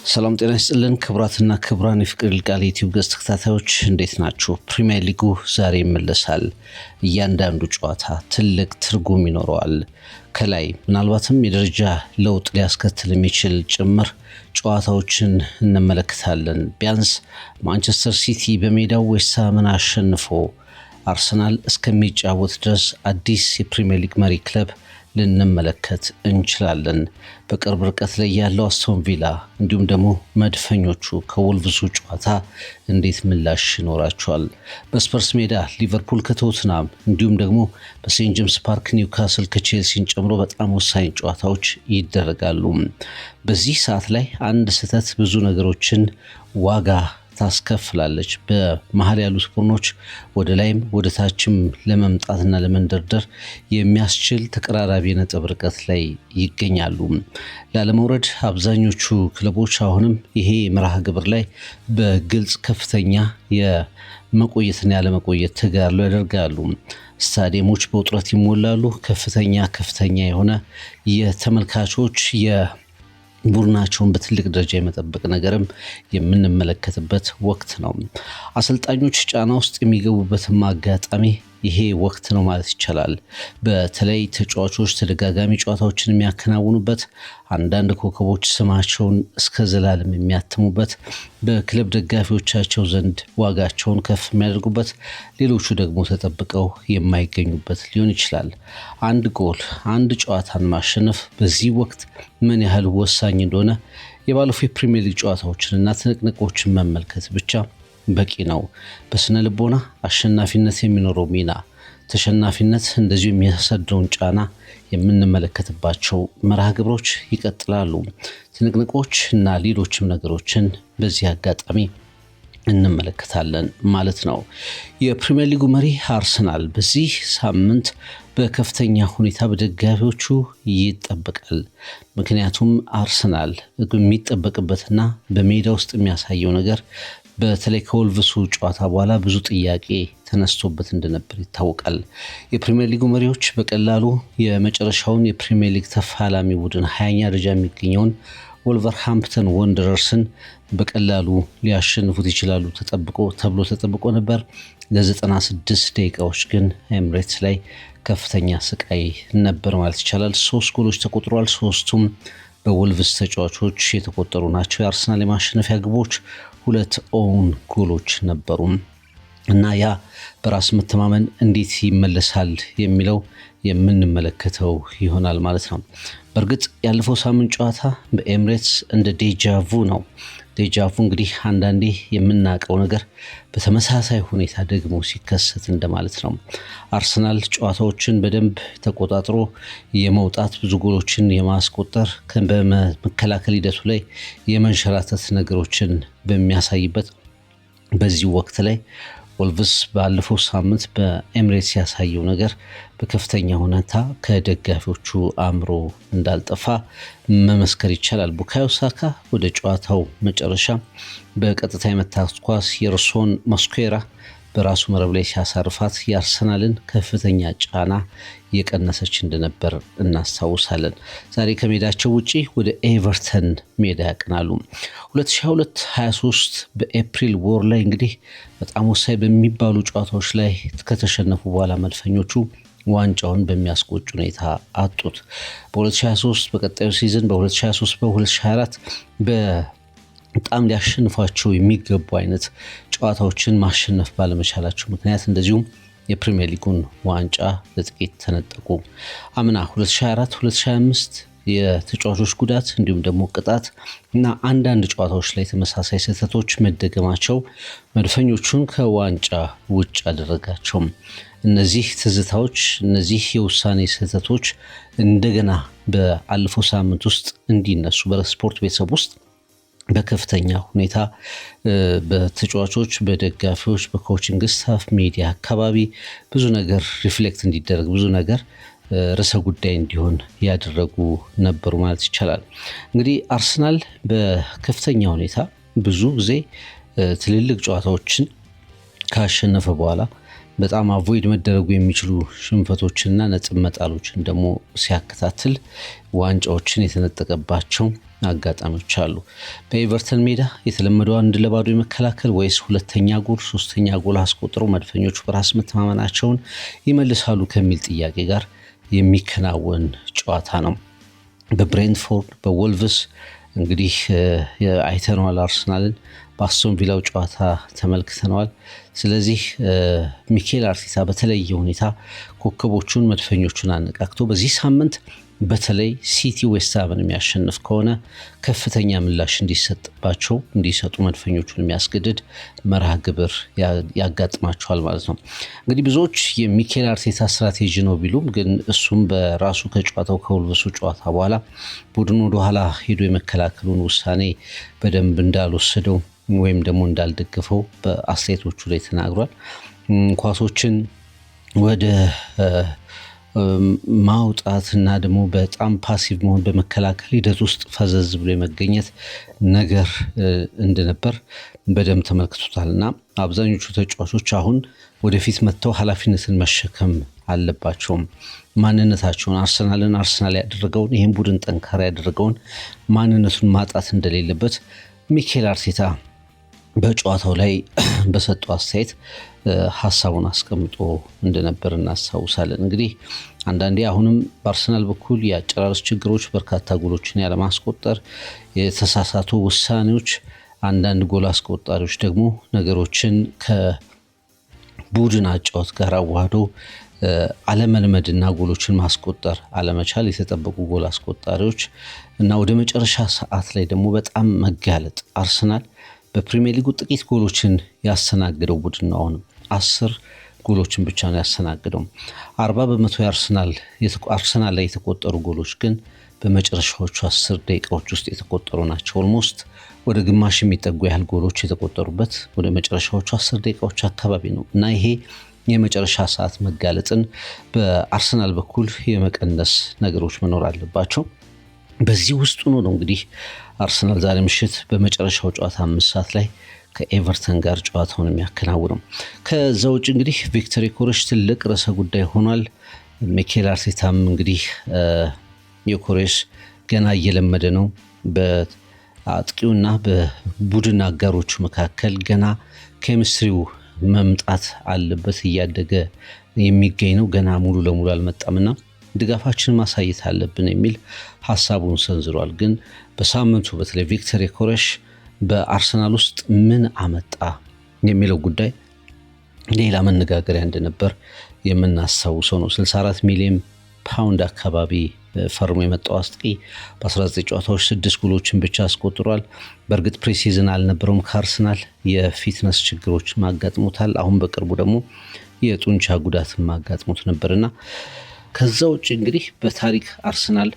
ሰላም ጤና ይስጥልን ክቡራትና ክቡራን የፍቅር ይልቃል ዩቲዩብ ገጽ ተከታታዮች እንዴት ናችሁ? ፕሪሚየር ሊጉ ዛሬ ይመለሳል። እያንዳንዱ ጨዋታ ትልቅ ትርጉም ይኖረዋል። ከላይ ምናልባትም የደረጃ ለውጥ ሊያስከትል የሚችል ጭምር ጨዋታዎችን እንመለከታለን። ቢያንስ ማንቸስተር ሲቲ በሜዳው ዌስት ሃምን አሸንፎ አርሰናል እስከሚጫወት ድረስ አዲስ የፕሪሚየር ሊግ መሪ ክለብ ልንመለከት እንችላለን። በቅርብ ርቀት ላይ ያለው አስቶን ቪላ እንዲሁም ደግሞ መድፈኞቹ ከወልቭሱ ጨዋታ እንዴት ምላሽ ይኖራቸዋል? በስፐርስ ሜዳ ሊቨርፑል ከቶትናም እንዲሁም ደግሞ በሴንት ጄምስ ፓርክ ኒውካስል ከቼልሲን ጨምሮ በጣም ወሳኝ ጨዋታዎች ይደረጋሉ። በዚህ ሰዓት ላይ አንድ ስህተት ብዙ ነገሮችን ዋጋ ታስከፍላለች። በመሃል ያሉት ቡድኖች ወደ ላይም ወደ ታችም ለመምጣትና ለመንደርደር የሚያስችል ተቀራራቢ ነጥብ ርቀት ላይ ይገኛሉ። ላለመውረድ አብዛኞቹ ክለቦች አሁንም ይሄ መርሃ ግብር ላይ በግልጽ ከፍተኛ የመቆየትና ያለመቆየት ተጋድሎ ያደርጋሉ። ስታዲየሞች በውጥረት ይሞላሉ። ከፍተኛ የሆነ የተመልካቾች ቡድናቸውን በትልቅ ደረጃ የመጠበቅ ነገርም የምንመለከትበት ወቅት ነው። አሰልጣኞች ጫና ውስጥ የሚገቡበትም አጋጣሚ ይሄ ወቅት ነው ማለት ይቻላል። በተለይ ተጫዋቾች ተደጋጋሚ ጨዋታዎችን የሚያከናውኑበት፣ አንዳንድ ኮከቦች ስማቸውን እስከ ዘላለም የሚያትሙበት፣ በክለብ ደጋፊዎቻቸው ዘንድ ዋጋቸውን ከፍ የሚያደርጉበት፣ ሌሎቹ ደግሞ ተጠብቀው የማይገኙበት ሊሆን ይችላል። አንድ ጎል አንድ ጨዋታን ማሸነፍ በዚህ ወቅት ምን ያህል ወሳኝ እንደሆነ የባለፈው የፕሪሚየር ሊግ ጨዋታዎችንና ትንቅንቆችን መመልከት ብቻ በቂ ነው። በስነ ልቦና አሸናፊነት የሚኖረው ሚና፣ ተሸናፊነት እንደዚሁ የሚያሳድረውን ጫና የምንመለከትባቸው መርሃ ግብሮች ይቀጥላሉ። ትንቅንቆች እና ሌሎችም ነገሮችን በዚህ አጋጣሚ እንመለከታለን ማለት ነው። የፕሪሚየር ሊጉ መሪ አርሰናል በዚህ ሳምንት በከፍተኛ ሁኔታ በደጋፊዎቹ ይጠበቃል። ምክንያቱም አርሰናል የሚጠበቅበትና በሜዳ ውስጥ የሚያሳየው ነገር በተለይ ከወልቭሱ ጨዋታ በኋላ ብዙ ጥያቄ ተነስቶበት እንደነበር ይታወቃል። የፕሪሚየር ሊጉ መሪዎች በቀላሉ የመጨረሻውን የፕሪሚየር ሊግ ተፋላሚ ቡድን 20ኛ ደረጃ የሚገኘውን ወልቨርሃምፕተን ወንደረርስን በቀላሉ ሊያሸንፉት ይችላሉ ተብሎ ተጠብቆ ነበር። ለ96 ደቂቃዎች ግን ኤምሬትስ ላይ ከፍተኛ ስቃይ ነበር ማለት ይቻላል። 3 ጎሎች ተቆጥሯል። 3ቱም በወልቭስ ተጫዋቾች የተቆጠሩ ናቸው። የአርሰናል የማሸነፊያ ግቦች 2 ኦውን ጎሎች ነበሩ እና ያ በራስ መተማመን እንዴት ይመለሳል የሚለው የምንመለከተው ይሆናል ማለት ነው። በእርግጥ ያለፈው ሳምንት ጨዋታ በኤምሬትስ እንደ ዴጃvu ነው። ዴጃvu እንግዲህ አንዳንዴ የምናውቀው ነገር በተመሳሳይ ሁኔታ ደግሞ ሲከሰት እንደማለት ነው። አርሰናል ጨዋታዎችን በደንብ ተቆጣጥሮ የመውጣት ብዙ ጎሎችን የማስቆጠር በመከላከል ሂደቱ ላይ የመንሸራተት ነገሮችን በሚያሳይበት በዚህ ወቅት ላይ ወልቭስ ባለፈው ሳምንት በኤምሬትስ ያሳየው ነገር በከፍተኛ ሁኔታ ከደጋፊዎቹ አእምሮ እንዳልጠፋ መመስከር ይቻላል። ቡካዮ ሳካ ወደ ጨዋታው መጨረሻ በቀጥታ የመታት ኳስ የርሶን ሞስኩዌራ በራሱ መረብ ላይ ሲያሳርፋት የአርሰናልን ከፍተኛ ጫና የቀነሰች እንደነበር እናስታውሳለን። ዛሬ ከሜዳቸው ውጪ ወደ ኤቨርተን ሜዳ ያቀናሉ። 2022-23 በኤፕሪል ወር ላይ እንግዲህ በጣም ወሳኝ በሚባሉ ጨዋታዎች ላይ ከተሸነፉ በኋላ መድፈኞቹ ዋንጫውን በሚያስቆጭ ሁኔታ አጡት። በ2023 በቀጣዩ ሲዝን በ2023 በ2024 በጣም ሊያሸንፏቸው የሚገቡ አይነት ጨዋታዎችን ማሸነፍ ባለመቻላቸው ምክንያት እንደዚሁም የፕሪሚየር ሊጉን ዋንጫ ለጥቂት ተነጠቁ። አምና 2024-2025 የተጫዋቾች ጉዳት እንዲሁም ደግሞ ቅጣት እና አንዳንድ ጨዋታዎች ላይ ተመሳሳይ ስህተቶች መደገማቸው መድፈኞቹን ከዋንጫ ውጭ አደረጋቸው። እነዚህ ትዝታዎች፣ እነዚህ የውሳኔ ስህተቶች እንደገና በአለፈው ሳምንት ውስጥ እንዲነሱ በስፖርት ቤተሰብ ውስጥ በከፍተኛ ሁኔታ በተጫዋቾች፣ በደጋፊዎች፣ በኮችንግ ስታፍ፣ ሚዲያ አካባቢ ብዙ ነገር ሪፍሌክት እንዲደረግ ብዙ ነገር ርዕሰ ጉዳይ እንዲሆን ያደረጉ ነበሩ ማለት ይቻላል። እንግዲህ አርሰናል በከፍተኛ ሁኔታ ብዙ ጊዜ ትልልቅ ጨዋታዎችን ካሸነፈ በኋላ በጣም አቮይድ መደረጉ የሚችሉ ሽንፈቶችና ነጥብ መጣሎችን ደግሞ ሲያከታትል ዋንጫዎችን የተነጠቀባቸው አጋጣሚዎች አሉ። በኤቨርተን ሜዳ የተለመደው 1-0 የመከላከል ወይስ ሁለተኛ ጎል ሶስተኛ ጎል አስቆጥረው መድፈኞቹ በራስ መተማመናቸውን ይመልሳሉ ከሚል ጥያቄ ጋር የሚከናወን ጨዋታ ነው። በብሬንትፎርድ በወልቭስ እንግዲህ አይተነዋል። አርሰናልን በአስቶን ቪላው ጨዋታ ተመልክተነዋል። ስለዚህ ሚኬል አርቴታ በተለየ ሁኔታ ኮከቦቹን መድፈኞቹን አነቃቅቶ በዚህ ሳምንት በተለይ ሲቲ ዌስትሃምን የሚያሸንፍ ከሆነ ከፍተኛ ምላሽ እንዲሰጡ መድፈኞቹን የሚያስገድድ መርሃ ግብር ያጋጥማቸዋል ማለት ነው። እንግዲህ ብዙዎች የሚኬል አርቴታ ስትራቴጂ ነው ቢሉም ግን እሱም በራሱ ከጨዋታው ከወልቭሱ ጨዋታ በኋላ ቡድኑ ወደኋላ ሄዶ የመከላከሉን ውሳኔ በደንብ እንዳልወሰደው ወይም ደግሞ እንዳልደገፈው በአስተያየቶቹ ላይ ተናግሯል። ኳሶችን ወደ ማውጣት እና ደግሞ በጣም ፓሲቭ መሆን በመከላከል ሂደት ውስጥ ፈዘዝ ብሎ የመገኘት ነገር እንደነበር በደንብ ተመልክቶታል እና አብዛኞቹ ተጫዋቾች አሁን ወደፊት መጥተው ኃላፊነትን መሸከም አለባቸውም። ማንነታቸውን አርሰናል ያደረገውን ይህን ቡድን ጠንካራ ያደረገውን ማንነቱን ማጣት እንደሌለበት ሚኬል አርቴታ በጨዋታው ላይ በሰጠው አስተያየት ሀሳቡን አስቀምጦ እንደነበር እናስታውሳለን። እንግዲህ አንዳንዴ አሁንም በአርሰናል በኩል የአጨራረስ ችግሮች፣ በርካታ ጎሎችን ያለማስቆጠር፣ የተሳሳቱ ውሳኔዎች፣ አንዳንድ ጎል አስቆጣሪዎች ደግሞ ነገሮችን ከቡድን አጫወት ጋር አዋህዶ አለመልመድና ጎሎችን ማስቆጠር አለመቻል፣ የተጠበቁ ጎል አስቆጣሪዎች እና ወደ መጨረሻ ሰዓት ላይ ደግሞ በጣም መጋለጥ አርሰናል በፕሪሚየር ሊጉ ጥቂት ጎሎችን ያስተናግደው ቡድን ነው። አሁንም 10 ጎሎችን ብቻ ነው ያስተናግደው። 40% የአርሰናል ላይ የተቆጠሩ ጎሎች ግን በመጨረሻዎቹ 10 ደቂቃዎች ውስጥ የተቆጠሩ ናቸው። ኦልሞስት ወደ ግማሽ የሚጠጉ ያህል ጎሎች የተቆጠሩበት ወደ መጨረሻዎቹ 10 ደቂቃዎች አካባቢ ነው እና ይሄ የመጨረሻ ሰዓት መጋለጥን በአርሰናል በኩል የመቀነስ ነገሮች መኖር አለባቸው። በዚህ ውስጥ ነው እንግዲህ አርሰናል ዛሬ ምሽት በመጨረሻው ጨዋታ 5 ሰዓት ላይ ከኤቨርተን ጋር ጨዋታውን የሚያከናውነው። ከዛ ውጭ እንግዲህ ቪክተር ዮኬሬሽ ትልቅ ርዕሰ ጉዳይ ሆኗል። ሚኬል አርቴታም እንግዲህ ዮኬሬሽ ገና እየለመደ ነው። በአጥቂውና በቡድን አጋሮቹ መካከል ገና ኬሚስትሪው መምጣት አለበት። እያደገ የሚገኝ ነው። ገና ሙሉ ለሙሉ አልመጣምና ድጋፋችንን ማሳየት አለብን የሚል ሀሳቡን ሰንዝሯል። ግን በሳምንቱ በተለይ ቪክተር ዮኬሬሽ በአርሰናል ውስጥ ምን አመጣ የሚለው ጉዳይ ሌላ መነጋገሪያ እንደነበር የምናስታውሰው ነው። 64 ሚሊዮን ፓውንድ አካባቢ ፈርሞ የመጣው አጥቂ በ19 ጨዋታዎች 6 ጎሎችን ብቻ አስቆጥሯል። በእርግጥ ፕሪሲዝን አልነበረውም ከአርሰናል የፊትነስ ችግሮች ማጋጥሞታል። አሁን በቅርቡ ደግሞ የጡንቻ ጉዳት ማጋጥሞት ነበርና ከዛ ውጭ እንግዲህ በታሪክ አርሰናል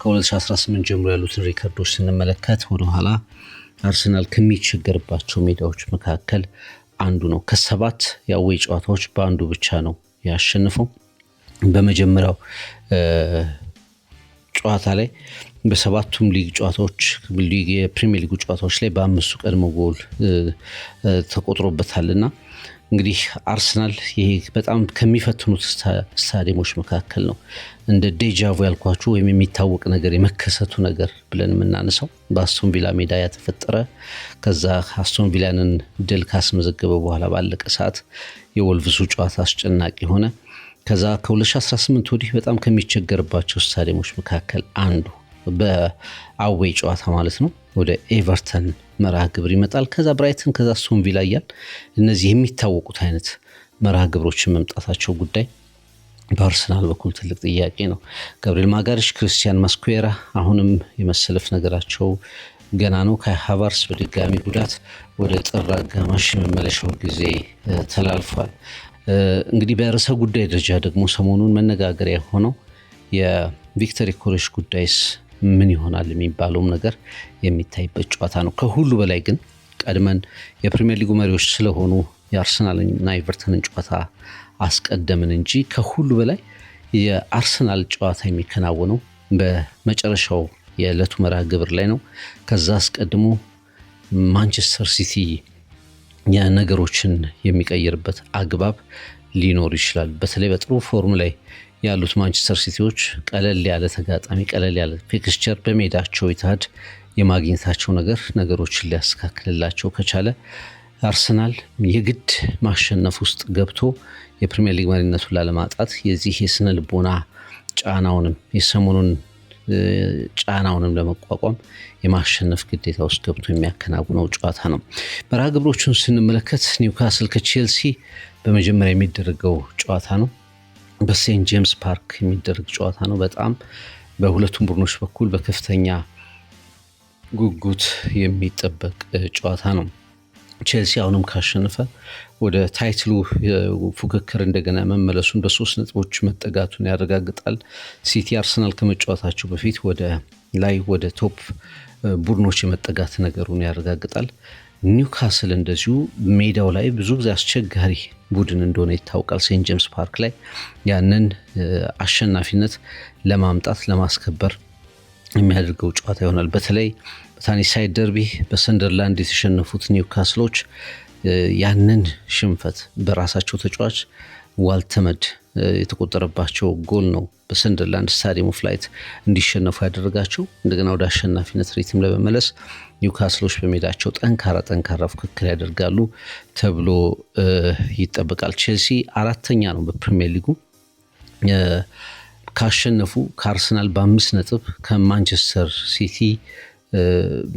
ከ2018 ጀምሮ ያሉትን ሪከርዶች ስንመለከት ወደኋላ አርሰናል ከሚቸገርባቸው ሜዳዎች መካከል አንዱ ነው። ከ7 የአዌይ ጨዋታዎች በአንዱ ብቻ ነው ያሸነፈው። በመጀመሪያው ጨዋታ ላይ በ7ቱም ሊግ ጨዋታዎች የፕሪሚየር ሊጉ ጨዋታዎች ላይ በ5ቱ ቀድሞ ጎል ተቆጥሮበታልና እንግዲህ አርሰናል ይሄ በጣም ከሚፈትኑት ስታዲየሞች መካከል ነው። እንደ ዴጃvu ያልኳችሁ ወይም የሚታወቅ ነገር የመከሰቱ ነገር ብለን የምናነሳው በአስቶን ቪላ ሜዳ ያተፈጠረ ከዛ አስቶን ቪላንን ድል ካስመዘገበ በኋላ ባለቀ ሰዓት የወልቭሱ ጨዋታ አስጨናቂ ሆነ። ከዛ ከ2018 ወዲህ በጣም ከሚቸገርባቸው ስታዲየሞች መካከል አንዱ በአዌይ ጨዋታ ማለት ነው። ወደ ኤቨርተን መርሃ ግብር ይመጣል። ከዛ ብራይተን፣ ከዛ አስቶን ቪላ እያል እነዚህ የሚታወቁት አይነት መርሃ ግብሮችን መምጣታቸው ጉዳይ በአርሰናል በኩል ትልቅ ጥያቄ ነው። ጋብሪኤል ማጋለሽ፣ ክሪስቲያን ማስኩዌራ አሁንም የመሰለፍ ነገራቸው ገና ነው። ካይ ሃቨርትዝ በድጋሚ ጉዳት ወደ ጥር አጋማሽ የመመለሻው ጊዜ ተላልፏል። እንግዲህ በርዕሰ ጉዳይ ደረጃ ደግሞ ሰሞኑን መነጋገሪያ የሆነው የቪክተር ዮኬሬሽ ጉዳይስ ምን ይሆናል የሚባለውም ነገር የሚታይበት ጨዋታ ነው። ከሁሉ በላይ ግን ቀድመን የፕሪሚየር ሊጉ መሪዎች ስለሆኑ የአርሰናልና ኤቨርተንን ጨዋታ አስቀደምን እንጂ ከሁሉ በላይ የአርሰናል ጨዋታ የሚከናወነው በመጨረሻው የዕለቱ መርሃ ግብር ላይ ነው። ከዛ አስቀድሞ ማንቸስተር ሲቲ የነገሮችን የሚቀይርበት አግባብ ሊኖር ይችላል። በተለይ በጥሩ ፎርም ላይ ያሉት ማንቸስተር ሲቲዎች ቀለል ያለ ተጋጣሚ፣ ቀለል ያለ ፊክስቸር በሜዳቸው ኢትሃድ የማግኘታቸው ነገሮችን ሊያስተካክልላቸው ከቻለ አርሰናል የግድ ማሸነፍ ውስጥ ገብቶ የፕሪሚየር ሊግ መሪነቱን ላለማጣት የዚህ የስነ ልቦና ጫናውንም የሰሞኑን ጫናውንም ለመቋቋም የማሸነፍ ግዴታ ውስጥ ገብቶ የሚያከናውነው ጨዋታ ነው። መርሃ ግብሮቹን ስንመለከት ኒውካስል ከቼልሲ በመጀመሪያ የሚደረገው ጨዋታ ነው። በሴንት ጄምስ ፓርክ የሚደረግ ጨዋታ ነው። በጣም በሁለቱም ቡድኖች በኩል በከፍተኛ ጉጉት የሚጠበቅ ጨዋታ ነው። ቼልሲ አሁንም ካሸነፈ ወደ ታይትሉ ፉክክር እንደገና መመለሱን በ3 ነጥቦች መጠጋቱን ያረጋግጣል። ሲቲ አርሰናል ከመጫወታቸው በፊት ወደ ቶፕ ቡድኖች የመጠጋት ነገሩን ያረጋግጣል። ኒውካስል እንደዚሁ ሜዳው ላይ ብዙ ጊዜ አስቸጋሪ ቡድን እንደሆነ ይታወቃል። ሴንት ጄምስ ፓርክ ላይ ያንን አሸናፊነት ለማምጣት ለማስከበር የሚያደርገው ጨዋታ ይሆናል። በተለይ በታኒሳይድ ደርቢ በሰንደርላንድ የተሸነፉት ኒውካስሎች ያንን ሽንፈት በራሳቸው ተጫዋች ዋልተመድ የተቆጠረባቸው ጎል ነው በሰንደርላንድ ስታዲየም ኦፍ ላይት እንዲሸነፉ ያደረጋቸው። እንደገና ወደ አሸናፊነት ሪትም ለመመለስ ኒውካስሎች በሜዳቸው ጠንካራ ፉክክር ያደርጋሉ ተብሎ ይጠበቃል። ቼልሲ 4ኛ ነው በፕሪሚየር ሊጉ። ካሸነፉ ከአርሰናል በ5 ነጥብ ከማንቸስተር ሲቲ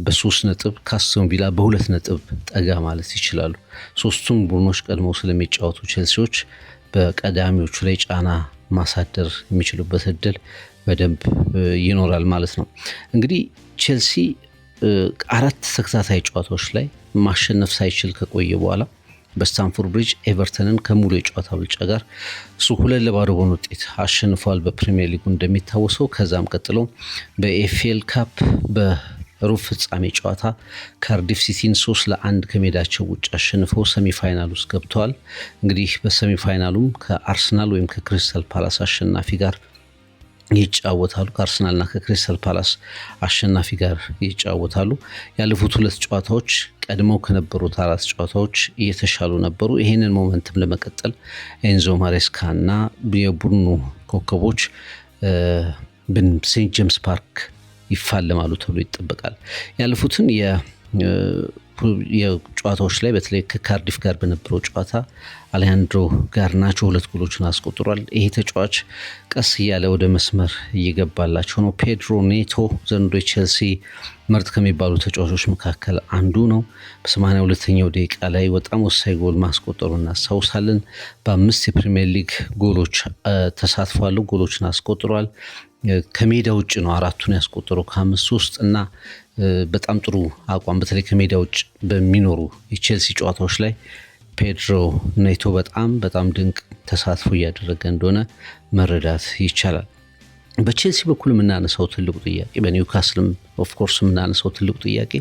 በ3 ነጥብ ከአስቶን ቪላ በ2 ነጥብ ጠጋ ማለት ይችላሉ። ሶስቱም ቡድኖች ቀድመው ስለሚጫወቱ ቼልሲዎች በቀዳሚዎቹ ላይ ጫና ማሳደር የሚችሉበት እድል በደንብ ይኖራል ማለት ነው። እንግዲህ ቼልሲ 4 ተከታታይ ጨዋታዎች ላይ ማሸነፍ ሳይችል ከቆየ በኋላ በስታንፎርድ ብሪጅ ኤቨርተንን ከሙሉ የጨዋታ ብልጫ ጋር እሱ 2-0 በሆነ ውጤት አሸንፏል በፕሪሚየር ሊጉ እንደሚታወሰው። ከዛም ቀጥሎ በኤፍኤል ካፕ በሩብ ፍጻሜ ጨዋታ ካርዲፍ ሲቲን 3-1 ከሜዳቸው ውጭ አሸንፈው ሰሚፋይናል ውስጥ ገብተዋል። እንግዲህ በሰሚፋይናሉም ከአርሰናል ወይም ከክሪስታል ፓላስ አሸናፊ ጋር ይጫወታሉ። ከአርሰናልና ከክሪስታል ፓላስ አሸናፊ ጋር ይጫወታሉ። ያለፉት 2 ጨዋታዎች ቀድመው ከነበሩት 4 ጨዋታዎች እየተሻሉ ነበሩ። ይህንን ሞመንትም ለመቀጠል ኤንዞ ማሬስካ እና የቡድኑ ኮከቦች በሴንት ጄምስ ፓርክ ይፋለማሉ ተብሎ ይጠበቃል። ያለፉትን የጨዋታዎች ላይ በተለይ ከካርዲፍ ጋር በነበረው ጨዋታ አሌሃንድሮ ጋርናቾ 2 ጎሎችን አስቆጥሯል። ይሄ ተጫዋች ቀስ እያለ ወደ መስመር እየገባላቸው ነው። ፔድሮ ኔቶ ዘንድሮ የቼልሲ ምርጥ ከሚባሉ ተጫዋቾች መካከል አንዱ ነው። በ82ኛው ደቂቃ ላይ በጣም ወሳኝ ጎል ማስቆጠሩ እናስታውሳለን። በ5 የፕሪሚየር ሊግ ጎሎች ተሳትፏል። ጎሎችን አስቆጥሯል። ከሜዳ ውጭ ነው 4ቱን ያስቆጠረው ከ5 ውስጥ እና በጣም ጥሩ አቋም በተለይ ከሜዳ ውጭ በሚኖሩ የቼልሲ ጨዋታዎች ላይ ፔድሮ ኔቶ በጣም ድንቅ ተሳትፎ እያደረገ እንደሆነ መረዳት ይቻላል። በቼልሲ በኩል የምናነሳው ትልቁ ጥያቄ በኒውካስልም ኦፍኮርስ የምናነሳው ትልቁ ጥያቄ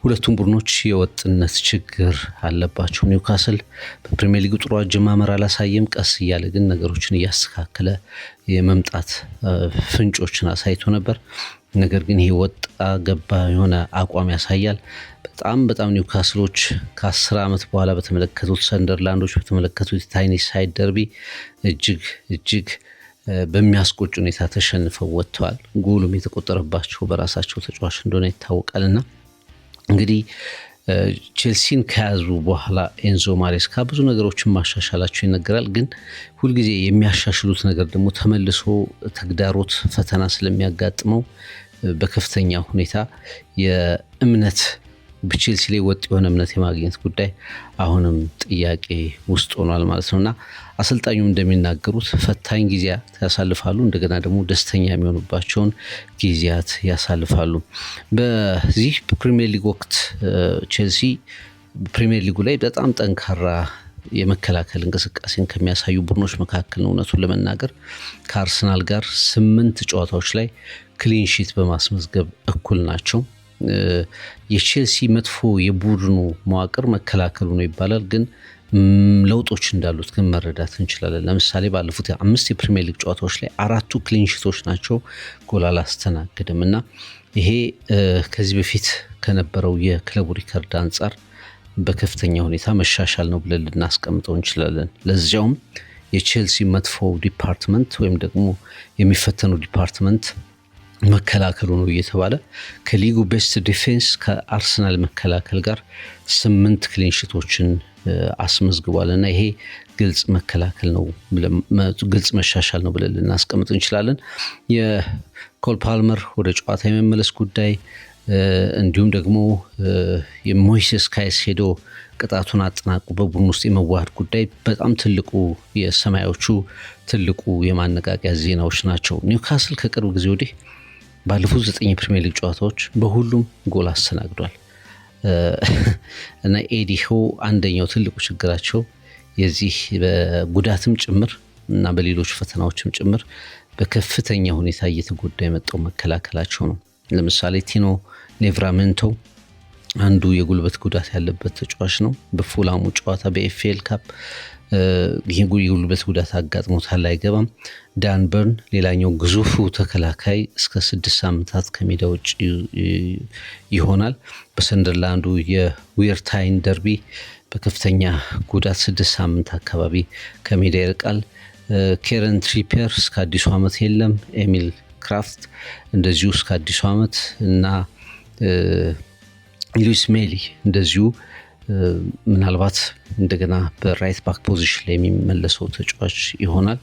ሁለቱም ቡድኖች የወጥነት ችግር አለባቸው። ኒውካስል በፕሪሚየር ሊግ ጥሩ አጀማመር አላሳየም። ቀስ እያለ ግን ነገሮችን እያስተካከለ የመምጣት ፍንጮችን አሳይቶ ነበር። ነገር ግን ይሄ ወጣ ገባ የሆነ አቋም ያሳያል። በጣም ኒውካስሎች ከ10 ዓመት በኋላ በተመለከቱት ሰንደርላንዶች በተመለከቱት ታይኒሳይድ ደርቢ እጅግ በሚያስቆጭ ሁኔታ ተሸንፈው ወጥተዋል። ጎሉም የተቆጠረባቸው በራሳቸው ተጫዋች እንደሆነ ይታወቃልና እንግዲህ ቼልሲን ከያዙ በኋላ ኤንዞ ማሬስካ ብዙ ነገሮችን ማሻሻላቸው ይነገራል። ግን ሁልጊዜ የሚያሻሽሉት ነገር ደግሞ ተመልሶ ተግዳሮት ፈተና ስለሚያጋጥመው በከፍተኛ ሁኔታ የእምነት በቼልሲ ላይ ወጥ የሆነ እምነት የማግኘት ጉዳይ አሁንም ጥያቄ ውስጥ ሆኗል ማለት ነውና አሰልጣኙም እንደሚናገሩት ፈታኝ ጊዜያት ያሳልፋሉ፣ እንደገና ደግሞ ደስተኛ የሚሆኑባቸውን ጊዜያት ያሳልፋሉ። በዚህ በፕሪሚየር ሊግ ወቅት ቼልሲ ፕሪሚየር ሊጉ ላይ በጣም ጠንካራ የመከላከል እንቅስቃሴን ከሚያሳዩ ቡድኖች መካከል ነው። እውነቱን ለመናገር ከአርሰናል ጋር 8 ጨዋታዎች ላይ ክሊንሺት በማስመዝገብ እኩል ናቸው። የቼልሲ መጥፎ የቡድኑ መዋቅር መከላከሉ ነው ይባላል፣ ግን ለውጦች እንዳሉት ግን መረዳት እንችላለን። ለምሳሌ ባለፉት 5 የፕሪሚየር ሊግ ጨዋታዎች ላይ 4ቱ ክሊንሺቶች ናቸው፣ ጎል አላስተናገድም እና ይሄ ከዚህ በፊት ከነበረው የክለቡ ሪከርድ አንጻር በከፍተኛ ሁኔታ መሻሻል ነው ብለን ልናስቀምጠው እንችላለን። ለዚያውም የቼልሲ መጥፎ ዲፓርትመንት ወይም ደግሞ የሚፈተኑ ዲፓርትመንት መከላከሉ ነው እየተባለ ከሊጉ ቤስት ዲፌንስ ከአርሰናል መከላከል ጋር 8 ክሊንሺቶችን አስመዝግቧል እና ይሄ ግልጽ መከላከል ነው፣ ግልጽ መሻሻል ነው ብለን ልናስቀምጥ እንችላለን። የኮል ፓልመር ወደ ጨዋታ የመመለስ ጉዳይ እንዲሁም ደግሞ የሞይሴስ ካይሴዶ ቅጣቱን አጠናቁ በቡድን ውስጥ የመዋሃድ ጉዳይ በጣም ትልቁ የሰማዮቹ ትልቁ የማነቃቂያ ዜናዎች ናቸው። ኒውካስል ከቅርብ ጊዜ ወዲህ ባለፉት 9 ፕሪሚየር ሊግ ጨዋታዎች በሁሉም ጎል አስተናግዷል እና ኤዲሆ አንደኛው ትልቁ ችግራቸው የዚህ በጉዳትም ጭምር እና በሌሎች ፈተናዎችም ጭምር በከፍተኛ ሁኔታ እየተጎዳ የመጣው መከላከላቸው ነው። ለምሳሌ ቲኖ ሊቨራሜንቶ አንዱ የጉልበት ጉዳት ያለበት ተጫዋች ነው። በፉላሙ ጨዋታ በኤፍኤል ካፕ የጉልበት ጉዳት አጋጥሞታል፣ አይገባም። ዳን በርን ሌላኛው ግዙፉ ተከላካይ እስከ 6 ሳምንታት ከሜዳ ውጭ ይሆናል። በሰንደርላንዱ የዊርታይን ደርቢ በከፍተኛ ጉዳት 6 ሳምንት አካባቢ ከሜዳ ይርቃል። ኬረን ትሪፒየር እስከ አዲሱ ዓመት የለም። ኤሚል ክራፍት እንደዚሁ እስከ አዲሱ ዓመት እና ሉዊስ ሜሊ እንደዚሁ ምናልባት እንደገና በራይት ባክ ፖዚሽን ላይ የሚመለሰው ተጫዋች ይሆናል።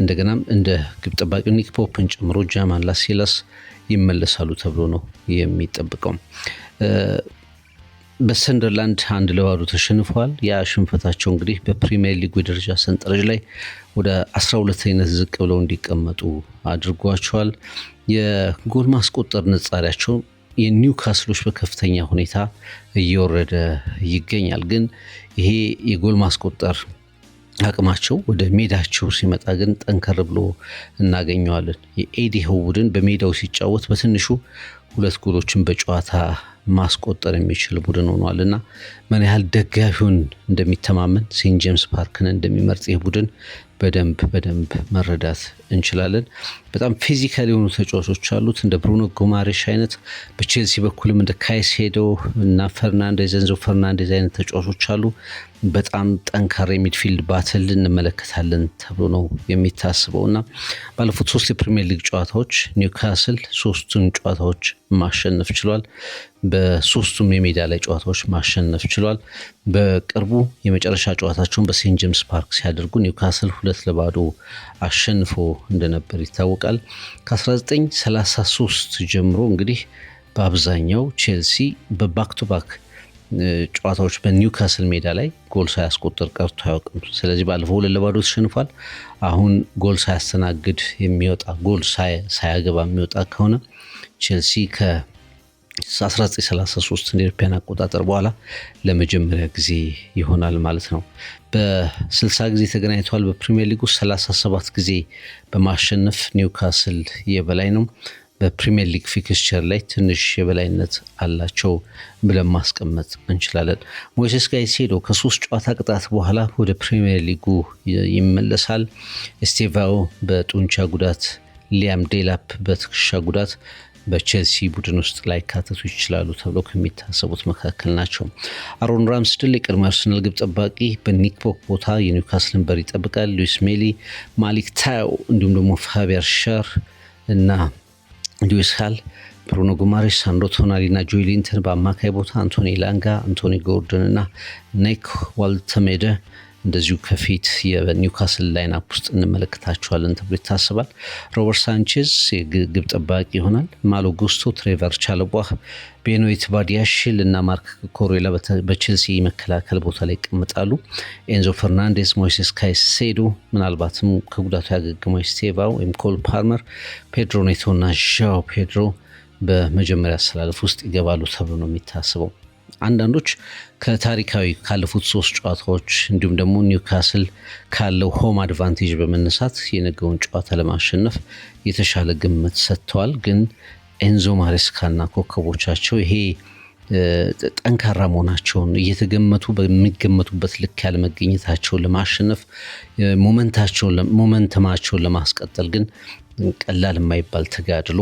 እንደገናም እንደ ግብ ጠባቂው ኒክ ፖፕን ጨምሮ ጃማን ላሲላስ ይመለሳሉ ተብሎ ነው የሚጠብቀው። በሰንደርላንድ 1-0 ተሸንፈዋል። ያ ሽንፈታቸው እንግዲህ በፕሪሚየር ሊግ ደረጃ ሰንጠረዥ ላይ ወደ 12ኛነት ዝቅ ብለው እንዲቀመጡ አድርጓቸዋል። የጎል ማስቆጠር ንጻሪያቸው የኒውካስሎች በከፍተኛ ሁኔታ እየወረደ ይገኛል። ግን ይሄ የጎል ማስቆጠር አቅማቸው ወደ ሜዳቸው ሲመጣ ግን ጠንከር ብሎ እናገኘዋለን። የኤዲ ሆው ቡድን በሜዳው ሲጫወት በትንሹ 2 ጎሎችን በጨዋታ ማስቆጠር የሚችል ቡድን ሆኗል እና ምን ያህል ደጋፊውን እንደሚተማመን ሴንት ጄምስ ፓርክን እንደሚመርጥ ይህ ቡድን በደንብ መረዳት እንችላለን። በጣም ፊዚካል የሆኑ ተጫዋቾች አሉት እንደ ብሩኖ ጉማሬሽ አይነት፣ በቼልሲ በኩልም እንደ ካይሴዶ እና ኤንዞ ፈርናንዴዝ አይነት ተጫዋቾች አሉ። በጣም ጠንካራ የሚድፊልድ ባትል እንመለከታለን ተብሎ ነው የሚታስበው እና ባለፉት 3 የፕሪሚየር ሊግ ጨዋታዎች ኒውካስል 3ቱን ጨዋታዎች ማሸነፍ ችሏል። በ3ቱም የሜዳ ላይ ጨዋታዎች ማሸነፍ ችሏል። በቅርቡ የመጨረሻ ጨዋታቸውን በሴንት ጄምስ ፓርክ ሲያደርጉ ኒውካስል 2-0 አሸንፎ እንደነበር ይታወቃል። ከ1933 ጀምሮ እንግዲህ በአብዛኛው ቼልሲ በባክ ቱ ባክ ጨዋታዎች በኒውካስል ሜዳ ላይ ጎል ሳያስቆጥር ቀርቶ አያውቅም። ስለዚህ ባለፈው 2-0 ተሸንፏል። አሁን ጎል ሳያስተናግድ የሚወጣ ጎል ሳያገባ የሚወጣ ከሆነ ቼልሲ ከ1933 እንደ አውሮፓውያን አቆጣጠር በኋላ ለመጀመሪያ ጊዜ ይሆናል ማለት ነው። በ60 ጊዜ ተገናኝተዋል። በፕሪሚየር ሊጉ 37 ጊዜ በማሸነፍ ኒውካስል የበላይ ነው። በፕሪሚየር ሊግ ፊክስቸር ላይ ትንሽ የበላይነት አላቸው ብለን ማስቀመጥ እንችላለን። ሞይሴስ ካይሴዶ ከ3 ጨዋታ ቅጣት በኋላ ወደ ፕሪሚየር ሊጉ ይመለሳል። ኤስቴቫኦ በጡንቻ ጉዳት፣ ሊያም ዴላፕ በትከሻ ጉዳት በቼልሲ ቡድን ውስጥ ላይ ካተቱ ይችላሉ ተብሎ ከሚታሰቡት መካከል ናቸው። አሮን ራምስድል የቀድሞ አርሰናል ግብ ጠባቂ በኒክ ፖፕ ቦታ የኒውካስልን በር ይጠብቃል። ሉዊስ ሜሊ፣ ማሊክ ታዮ እንዲሁም ደግሞ ፋቢያን ሻር እና ሉዊስ ሃል፣ ብሩኖ ጉማሬሽ፣ ሳንድሮ ቶናሊ እና ጆይሊንተን በአማካይ ቦታ፣ አንቶኒ ላንጋ፣ አንቶኒ ጎርደን እና ኒክ ዋልተሜደ እንደዚሁ ከፊት የኒውካስል ላይናፕ ውስጥ እንመለከታቸዋለን ተብሎ ይታሰባል። ሮበርት ሳንቼዝ የግብ ጠባቂ ይሆናል። ማሎ ጉስቶ፣ ትሬቨር ቻለቧ፣ ቤኖይት ባዲያሽል እና ማርክ ኮሬላ በቼልሲ መከላከል ቦታ ላይ ይቀመጣሉ። ኤንዞ ፈርናንዴዝ፣ ሞይሴስ ካይሴዶ፣ ምናልባትም ከጉዳቱ ያገገመው ስቴቫኦ ወይም ኮል ፓልመር፣ ፔድሮ ኔቶ እና ዣኦ ፔድሮ በመጀመሪያ አሰላለፍ ውስጥ ይገባሉ ተብሎ ነው የሚታስበው። አንዳንዶች ከታሪካዊ ካለፉት 3 ጨዋታዎች እንዲሁም ደግሞ ኒውካስል ካለው ሆም አድቫንቴጅ በመነሳት የነገውን ጨዋታ ለማሸነፍ የተሻለ ግምት ሰጥተዋል። ግን ኤንዞ ማሬስካና ኮከቦቻቸው ይሄ ጠንካራ መሆናቸውን እየተገመቱ በሚገመቱበት ልክ ያለ መገኘታቸውን ለማሸነፍ ሞመንተማቸውን ለማስቀጠል ግን ቀላል የማይባል ተጋድሎ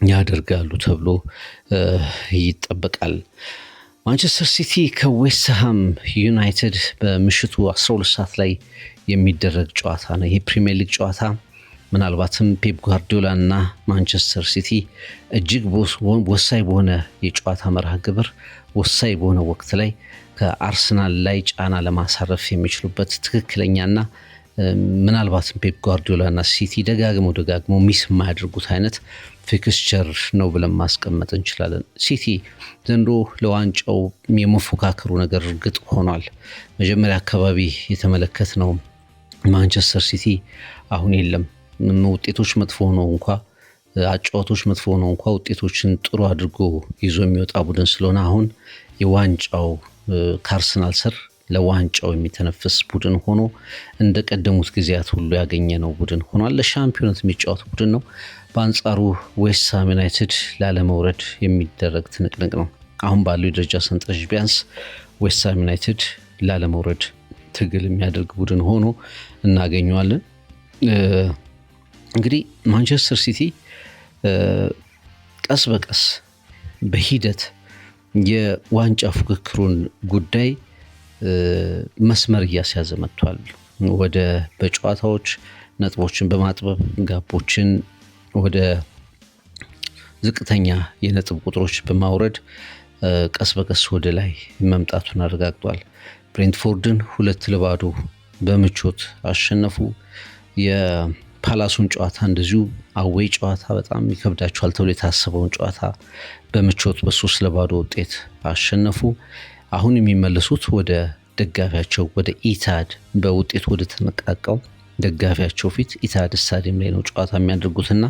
ያደርጋሉ ተብሎ ይጠበቃል። ማንቸስተር ሲቲ ከዌስትሃም ዩናይትድ በምሽቱ 12 ሰዓት ላይ የሚደረግ ጨዋታ ነው። ይህ ፕሪሚየር ሊግ ጨዋታ ምናልባትም ፔፕ ጓርዲዮላ እና ማንቸስተር ሲቲ እጅግ ወሳኝ በሆነ የጨዋታ መርሃ ግብር ወሳኝ በሆነ ወቅት ላይ ከአርሰናል ላይ ጫና ለማሳረፍ የሚችሉበት ትክክለኛና ምናልባትም ፔፕ ጓርዲዮላ እና ሲቲ ደጋግመው ሚስ የማያደርጉት አይነት ፊክስቸር ነው ብለን ማስቀመጥ እንችላለን። ሲቲ ዘንድሮ ለዋንጫው የመፎካከሩ ነገር እርግጥ ሆኗል። መጀመሪያ አካባቢ የተመለከትነው ማንቸስተር ሲቲ አሁን የለም። ውጤቶች መጥፎ ሆነው እንኳ አጫዋቶች መጥፎ ሆነው እንኳ ውጤቶችን ጥሩ አድርጎ ይዞ የሚወጣ ቡድን ስለሆነ አሁን የዋንጫው ከአርሰናል ስር ለዋንጫው የሚተነፍስ ቡድን ሆኖ እንደቀደሙት ጊዜያት ሁሉ ያገኘ ነው ቡድን ሆኗል። ለሻምፒዮንነት የሚጫወት ቡድን ነው። በአንጻሩ ዌስትሃም ዩናይትድ ላለመውረድ የሚደረግ ትንቅንቅ ነው። አሁን ባለው የደረጃ ሰንጠረዥ ቢያንስ ዌስትሃም ዩናይትድ ላለመውረድ ትግል የሚያደርግ ቡድን ሆኖ እናገኘዋለን። እንግዲህ ማንቸስተር ሲቲ ቀስ በቀስ በሂደት የዋንጫ ፉክክሩን ጉዳይ መስመር እያስያዘ መጥቷል። ወደ በጨዋታዎች ነጥቦችን በማጥበብ ጋቦችን ወደ ዝቅተኛ የነጥብ ቁጥሮች በማውረድ ቀስ በቀስ ወደ ላይ መምጣቱን አረጋግጧል። ብሬንትፎርድን 2-0 በምቾት አሸነፉ። የፓላሱን ጨዋታ እንደዚሁ አዌይ ጨዋታ በጣም ይከብዳቸዋል ተብሎ የታሰበውን ጨዋታ በምቾት በ3-0 ውጤት አሸነፉ። አሁን የሚመለሱት ወደ ደጋፊያቸው ወደ ኢታድ በውጤት ወደ ተነቃቃው ደጋፊያቸው ፊት ኢታድ ስታዲየም ላይ ነው ጨዋታ የሚያደርጉትና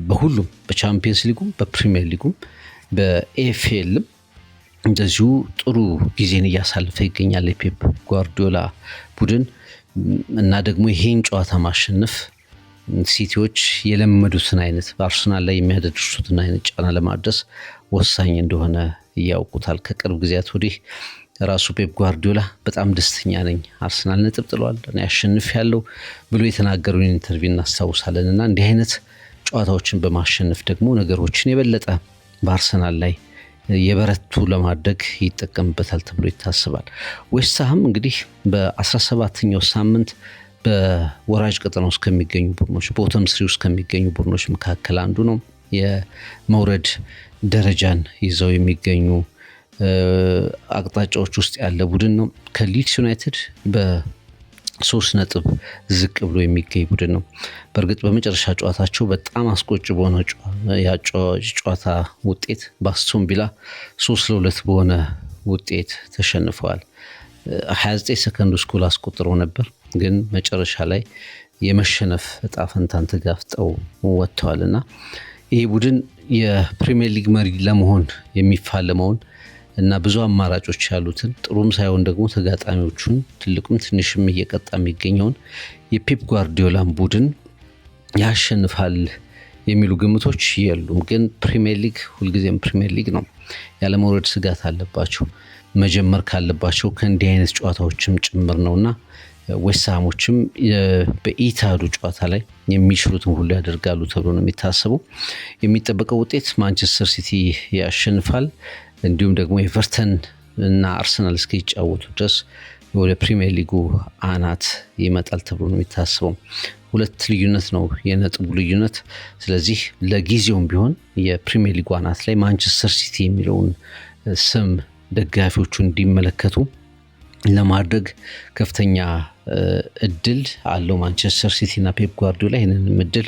በሁሉም በቻምፒየንስ ሊጉም በፕሪሚየር ሊጉም በኤፍኤልም እንደዚሁ ጥሩ ጊዜን እያሳለፈ ይገኛል የፔፕ ጓርዲዮላ ቡድን እና ደግሞ ይሄን ጨዋታ ማሸነፍ ሲቲዎች የለመዱትን አይነት በአርሰናል ላይ የሚያደርሱትን አይነት ጫና ለማድረስ ወሳኝ እንደሆነ ያውቁታል። ከቅርብ ጊዜያት ወዲህ ራሱ ፔፕ ጓርዲዮላ በጣም ደስተኛ ነኝ አርሰናል ነጥብ ጥሏል እኔ አሸንፊያለሁ ብሎ የተናገረውን ኢንተርቪው እናስታውሳለን። እና እንዲህ አይነት ጨዋታዎችን በማሸነፍ ደግሞ ነገሮችን የበለጠ በአርሰናል ላይ የበረቱ ለማድረግ ይጠቀምበታል ተብሎ ይታሰባል። ዌስትሃም እንግዲህ በ17ኛው ሳምንት በወራጅ ቀጠና ውስጥ ከሚገኙ ቡድኖች ቦተም 3 ውስጥ ከሚገኙ ቡድኖች መካከል አንዱ ነው። የመውረድ ደረጃን ይዘው የሚገኙ አቅጣጫዎች ውስጥ ያለ ቡድን ነው። ከሊድስ ዩናይትድ በ3 ነጥብ ዝቅ ብሎ የሚገኝ ቡድን ነው። በእርግጥ በመጨረሻ ጨዋታቸው በጣም አስቆጭ በሆነ ጨዋታ ውጤት በአስቶን ቪላ 3-2 በሆነ ውጤት ተሸንፈዋል። 29 ሰከንድ ውስጥ ጎል አስቆጥረው ነበር፣ ግን መጨረሻ ላይ የመሸነፍ እጣ ፈንታን ተጋፍጠው ወጥተዋልና ይህ ቡድን የፕሪሚየር ሊግ መሪ ለመሆን የሚፋለመውን እና ብዙ አማራጮች ያሉትን ጥሩም ሳይሆን ደግሞ ተጋጣሚዎቹን ትልቁም ትንሽም እየቀጣ የሚገኘውን የፔፕ ጓርዲዮላን ቡድን ያሸንፋል የሚሉ ግምቶች የሉም። ግን ፕሪሚየር ሊግ ሁልጊዜም ፕሪሚየር ሊግ ነው። ያለመውረድ ስጋት አለባቸው። መጀመር ካለባቸው ከእንዲህ አይነት ጨዋታዎችም ጭምር ነውና ዌስትሃሞችም በኢታዱ ጨዋታ ላይ የሚችሉትን ሁሉ ያደርጋሉ ተብሎ ነው የሚታሰበው። የሚጠበቀው ውጤት ማንቸስተር ሲቲ ያሸንፋል፣ እንዲሁም ደግሞ ኤቨርተን እና አርሰናል እስኪጫወቱ ድረስ ወደ ፕሪሚየር ሊጉ አናት ይመጣል ተብሎ ነው የሚታሰበው። 2 ልዩነት ነው የነጥቡ ልዩነት። ስለዚህ ለጊዜውም ቢሆን የፕሪሚየር ሊጉ አናት ላይ ማንቸስተር ሲቲ የሚለውን ስም ደጋፊዎቹ እንዲመለከቱ ለማድረግ ከፍተኛ እድል አለው ማንቸስተር ሲቲ እና ፔፕ ጓርዲዮላ ይህንን እድል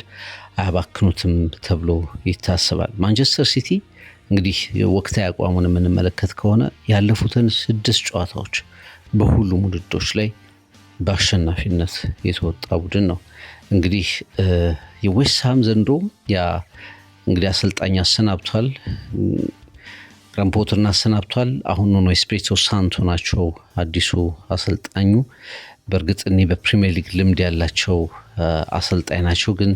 አያባክኑትም ተብሎ ይታሰባል። ማንቸስተር ሲቲ እንግዲህ ወቅታዊ አቋሙን የምንመለከት ከሆነ ያለፉትን 6 ጨዋታዎች በሁሉም ውድድሮች ላይ በአሸናፊነት የተወጣ ቡድን ነው። እንግዲህ የዌስትሃም ዘንድሮ እንግዲህ አሰልጣኝ አሰናብቷል፣ ግራም ፖተርን አሰናብቷል። አሁን ኑኖ ኤስፒሪቶ ሳንቶ ናቸው አዲሱ አሰልጣኙ። በእርግጥ እኔ በፕሪሚየር ሊግ ልምድ ያላቸው አሰልጣኝ ናቸው፣ ግን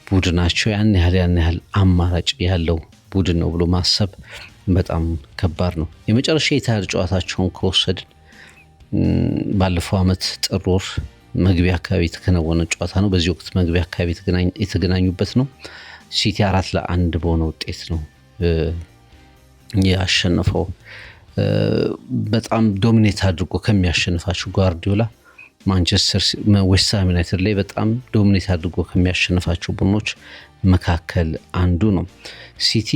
ቡድናቸው ያን ያህል አማራጭ ያለው ቡድን ነው ብሎ ማሰብ በጣም ከባድ ነው። የመጨረሻ የኢታድ ጨዋታቸውን ከወሰድን ባለፈው ዓመት ጥር ወር መግቢያ አካባቢ የተከናወነ ጨዋታ ነው። በዚህ ወቅት መግቢያ አካባቢ የተገናኙበት ነው። ሲቲ 4-1 በሆነ ውጤት ነው ያሸነፈው። በጣም ዶሚኔት አድርጎ ከሚያሸንፋቸው ጓርዲዮላ ዌስትሃም ዩናይትድ ላይ በጣም ዶሚኔት አድርጎ ከሚያሸንፋቸው ቡድኖች መካከል አንዱ ነው። ሲቲ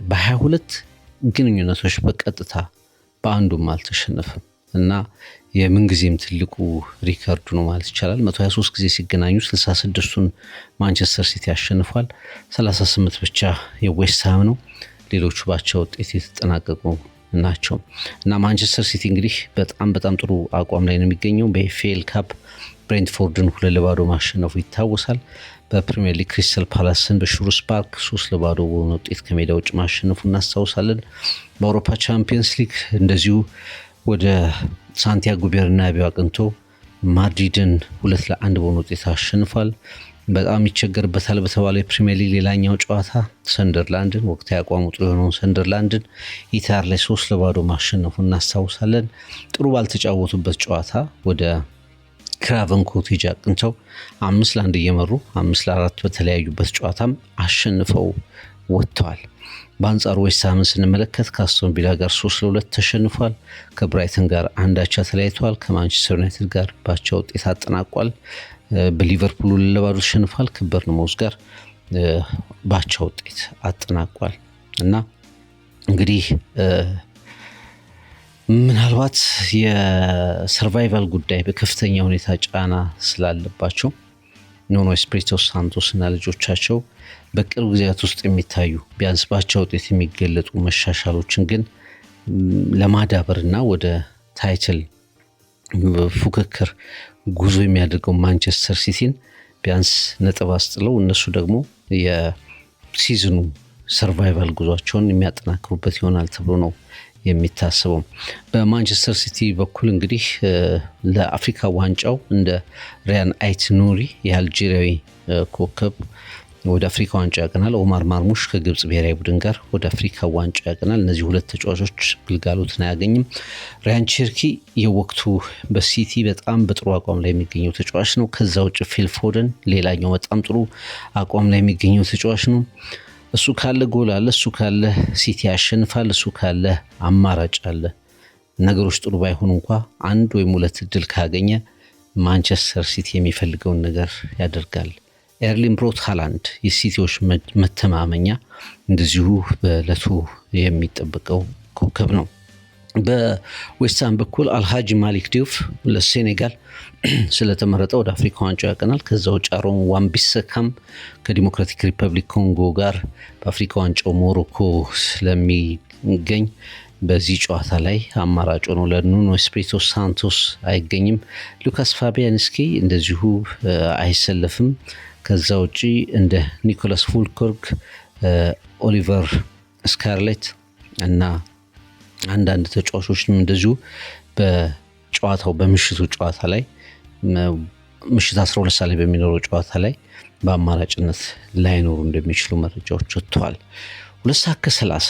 በ22 ግንኙነቶች በቀጥታ በአንዱም አልተሸነፈም እና የምንጊዜም ትልቁ ሪከርዱ ነው ማለት ይቻላል። 123 ጊዜ ሲገናኙ 66ቱን ማንቸስተር ሲቲ ያሸንፏል። 38 ብቻ የዌስትሃም ነው። ሌሎቹ ባቻ ውጤት የተጠናቀቁ ናቸው እና ማንቸስተር ሲቲ እንግዲህ በጣም ጥሩ አቋም ላይ ነው የሚገኘው። በኤፍኤል ካፕ ብሬንትፎርድን 2-0 ማሸነፉ ይታወሳል። በፕሪሚየር ሊግ ክሪስታል ፓላስን በሹሩስ ፓርክ 3-0 በሆነ ውጤት ከሜዳ ውጭ ማሸነፉ እናስታውሳለን። በአውሮፓ ቻምፒየንስ ሊግ እንደዚሁ ወደ ሳንቲያጎ ቤርናቢው አቅንቶ ማድሪድን 2-1 በሆነ ውጤት አሸንፏል። በጣም ይቸገርበታል በተባለ የፕሪሚየር ሊግ ሌላኛው ጨዋታ ሰንደርላንድን ወቅታዊ አቋሙ ጥሩ የሆነውን ሰንደርላንድን ኢታር ላይ 3-0 ማሸነፉ እናስታውሳለን። ጥሩ ባልተጫወቱበት ጨዋታ ወደ ክራቨን ኮቴጅ አቅንተው 5-1 እየመሩ 5-4 በተለያዩበት ጨዋታም አሸንፈው ወጥተዋል። በአንጻሩ ዌስትሃምን ስንመለከት ከአስቶን ቪላ ጋር 3-2 ተሸንፏል። ከብራይተን ጋር 1-1 ተለያይተዋል። ከማንቸስተር ዩናይትድ ጋር ባቻ ውጤት አጠናቋል። በሊቨርፑል 2-0 ተሸንፏል። ከበርንማውዝ ጋር ባቻ ውጤት አጠናቋል እና እንግዲህ ምናልባት የሰርቫይቫል ጉዳይ በከፍተኛ ሁኔታ ጫና ስላለባቸው ኑኖ ኤስፒሪቶ ሳንቶስ እና ልጆቻቸው በቅርብ ጊዜያት ውስጥ የሚታዩ ቢያንስ ባቻ ውጤት የሚገለጡ መሻሻሎችን ግን ለማዳበርና ወደ ታይትል ፉክክር ጉዞ የሚያደርገው ማንቸስተር ሲቲን ቢያንስ ነጥብ አስጥለው እነሱ ደግሞ የሲዝኑ ሰርቫይቫል ጉዟቸውን የሚያጠናክሩበት ይሆናል ተብሎ ነው የሚታሰበው። በማንቸስተር ሲቲ በኩል እንግዲህ ለአፍሪካ ዋንጫው እንደ ሪያን አይት ኑሪ የአልጄሪያዊ ኮከብ ወደ አፍሪካ ዋንጫ ያቀናል። ኦማር ማርሙሽ ከግብጽ ብሔራዊ ቡድን ጋር ወደ አፍሪካ ዋንጫ ያቀናል። እነዚህ ሁለት ተጫዋቾች ግልጋሎትን አያገኝም። ሪያን ቸርኪ የወቅቱ በሲቲ በጣም በጥሩ አቋም ላይ የሚገኘው ተጫዋች ነው። ከዛ ውጭ ፊል ፎደን ሌላኛው በጣም ጥሩ አቋም ላይ የሚገኘው ተጫዋች ነው። እሱ ካለ ጎል አለ፣ እሱ ካለ ሲቲ ያሸንፋል፣ እሱ ካለ አማራጭ አለ። ነገሮች ጥሩ ባይሆኑ እንኳ አንድ ወይም ሁለት እድል ካገኘ ማንቸስተር ሲቲ የሚፈልገውን ነገር ያደርጋል። ኤርሊንግ ብሮት ሃላንድ የሲቲዎች መተማመኛ እንደዚሁ በዕለቱ የሚጠበቀው ኮከብ ነው። በዌስትሃም በኩል አልሃጂ ማሊክ ዲዩፍ ለሴኔጋል ስለተመረጠ ወደ አፍሪካ ዋንጫ ያቀናል። ከዛ ውጭ አሮን wan-bissaka ከዲሞክራቲክ ሪፐብሊክ ኮንጎ ጋር በአፍሪካ ዋንጫው ሞሮኮ ስለሚገኝ በዚህ ጨዋታ ላይ አማራጭ ነው ለኑኖ ኤስፒሪቶ ሳንቶስ አይገኝም። ሉካስ ፋቢያንስኪ እንደዚሁ አይሰለፍም። ከዛ ውጪ እንደ ኒኮላስ ፉልክርክ፣ ኦሊቨር ስካርሌት እና አንዳንድ ተጫዋቾችም እንደዚሁ በጨዋታው በምሽቱ ጨዋታ ላይ ምሽት 12 ሰዓት ላይ በሚኖረው ጨዋታ ላይ በአማራጭነት ላይኖሩ እንደሚችሉ መረጃዎች ወጥተዋል። 2:30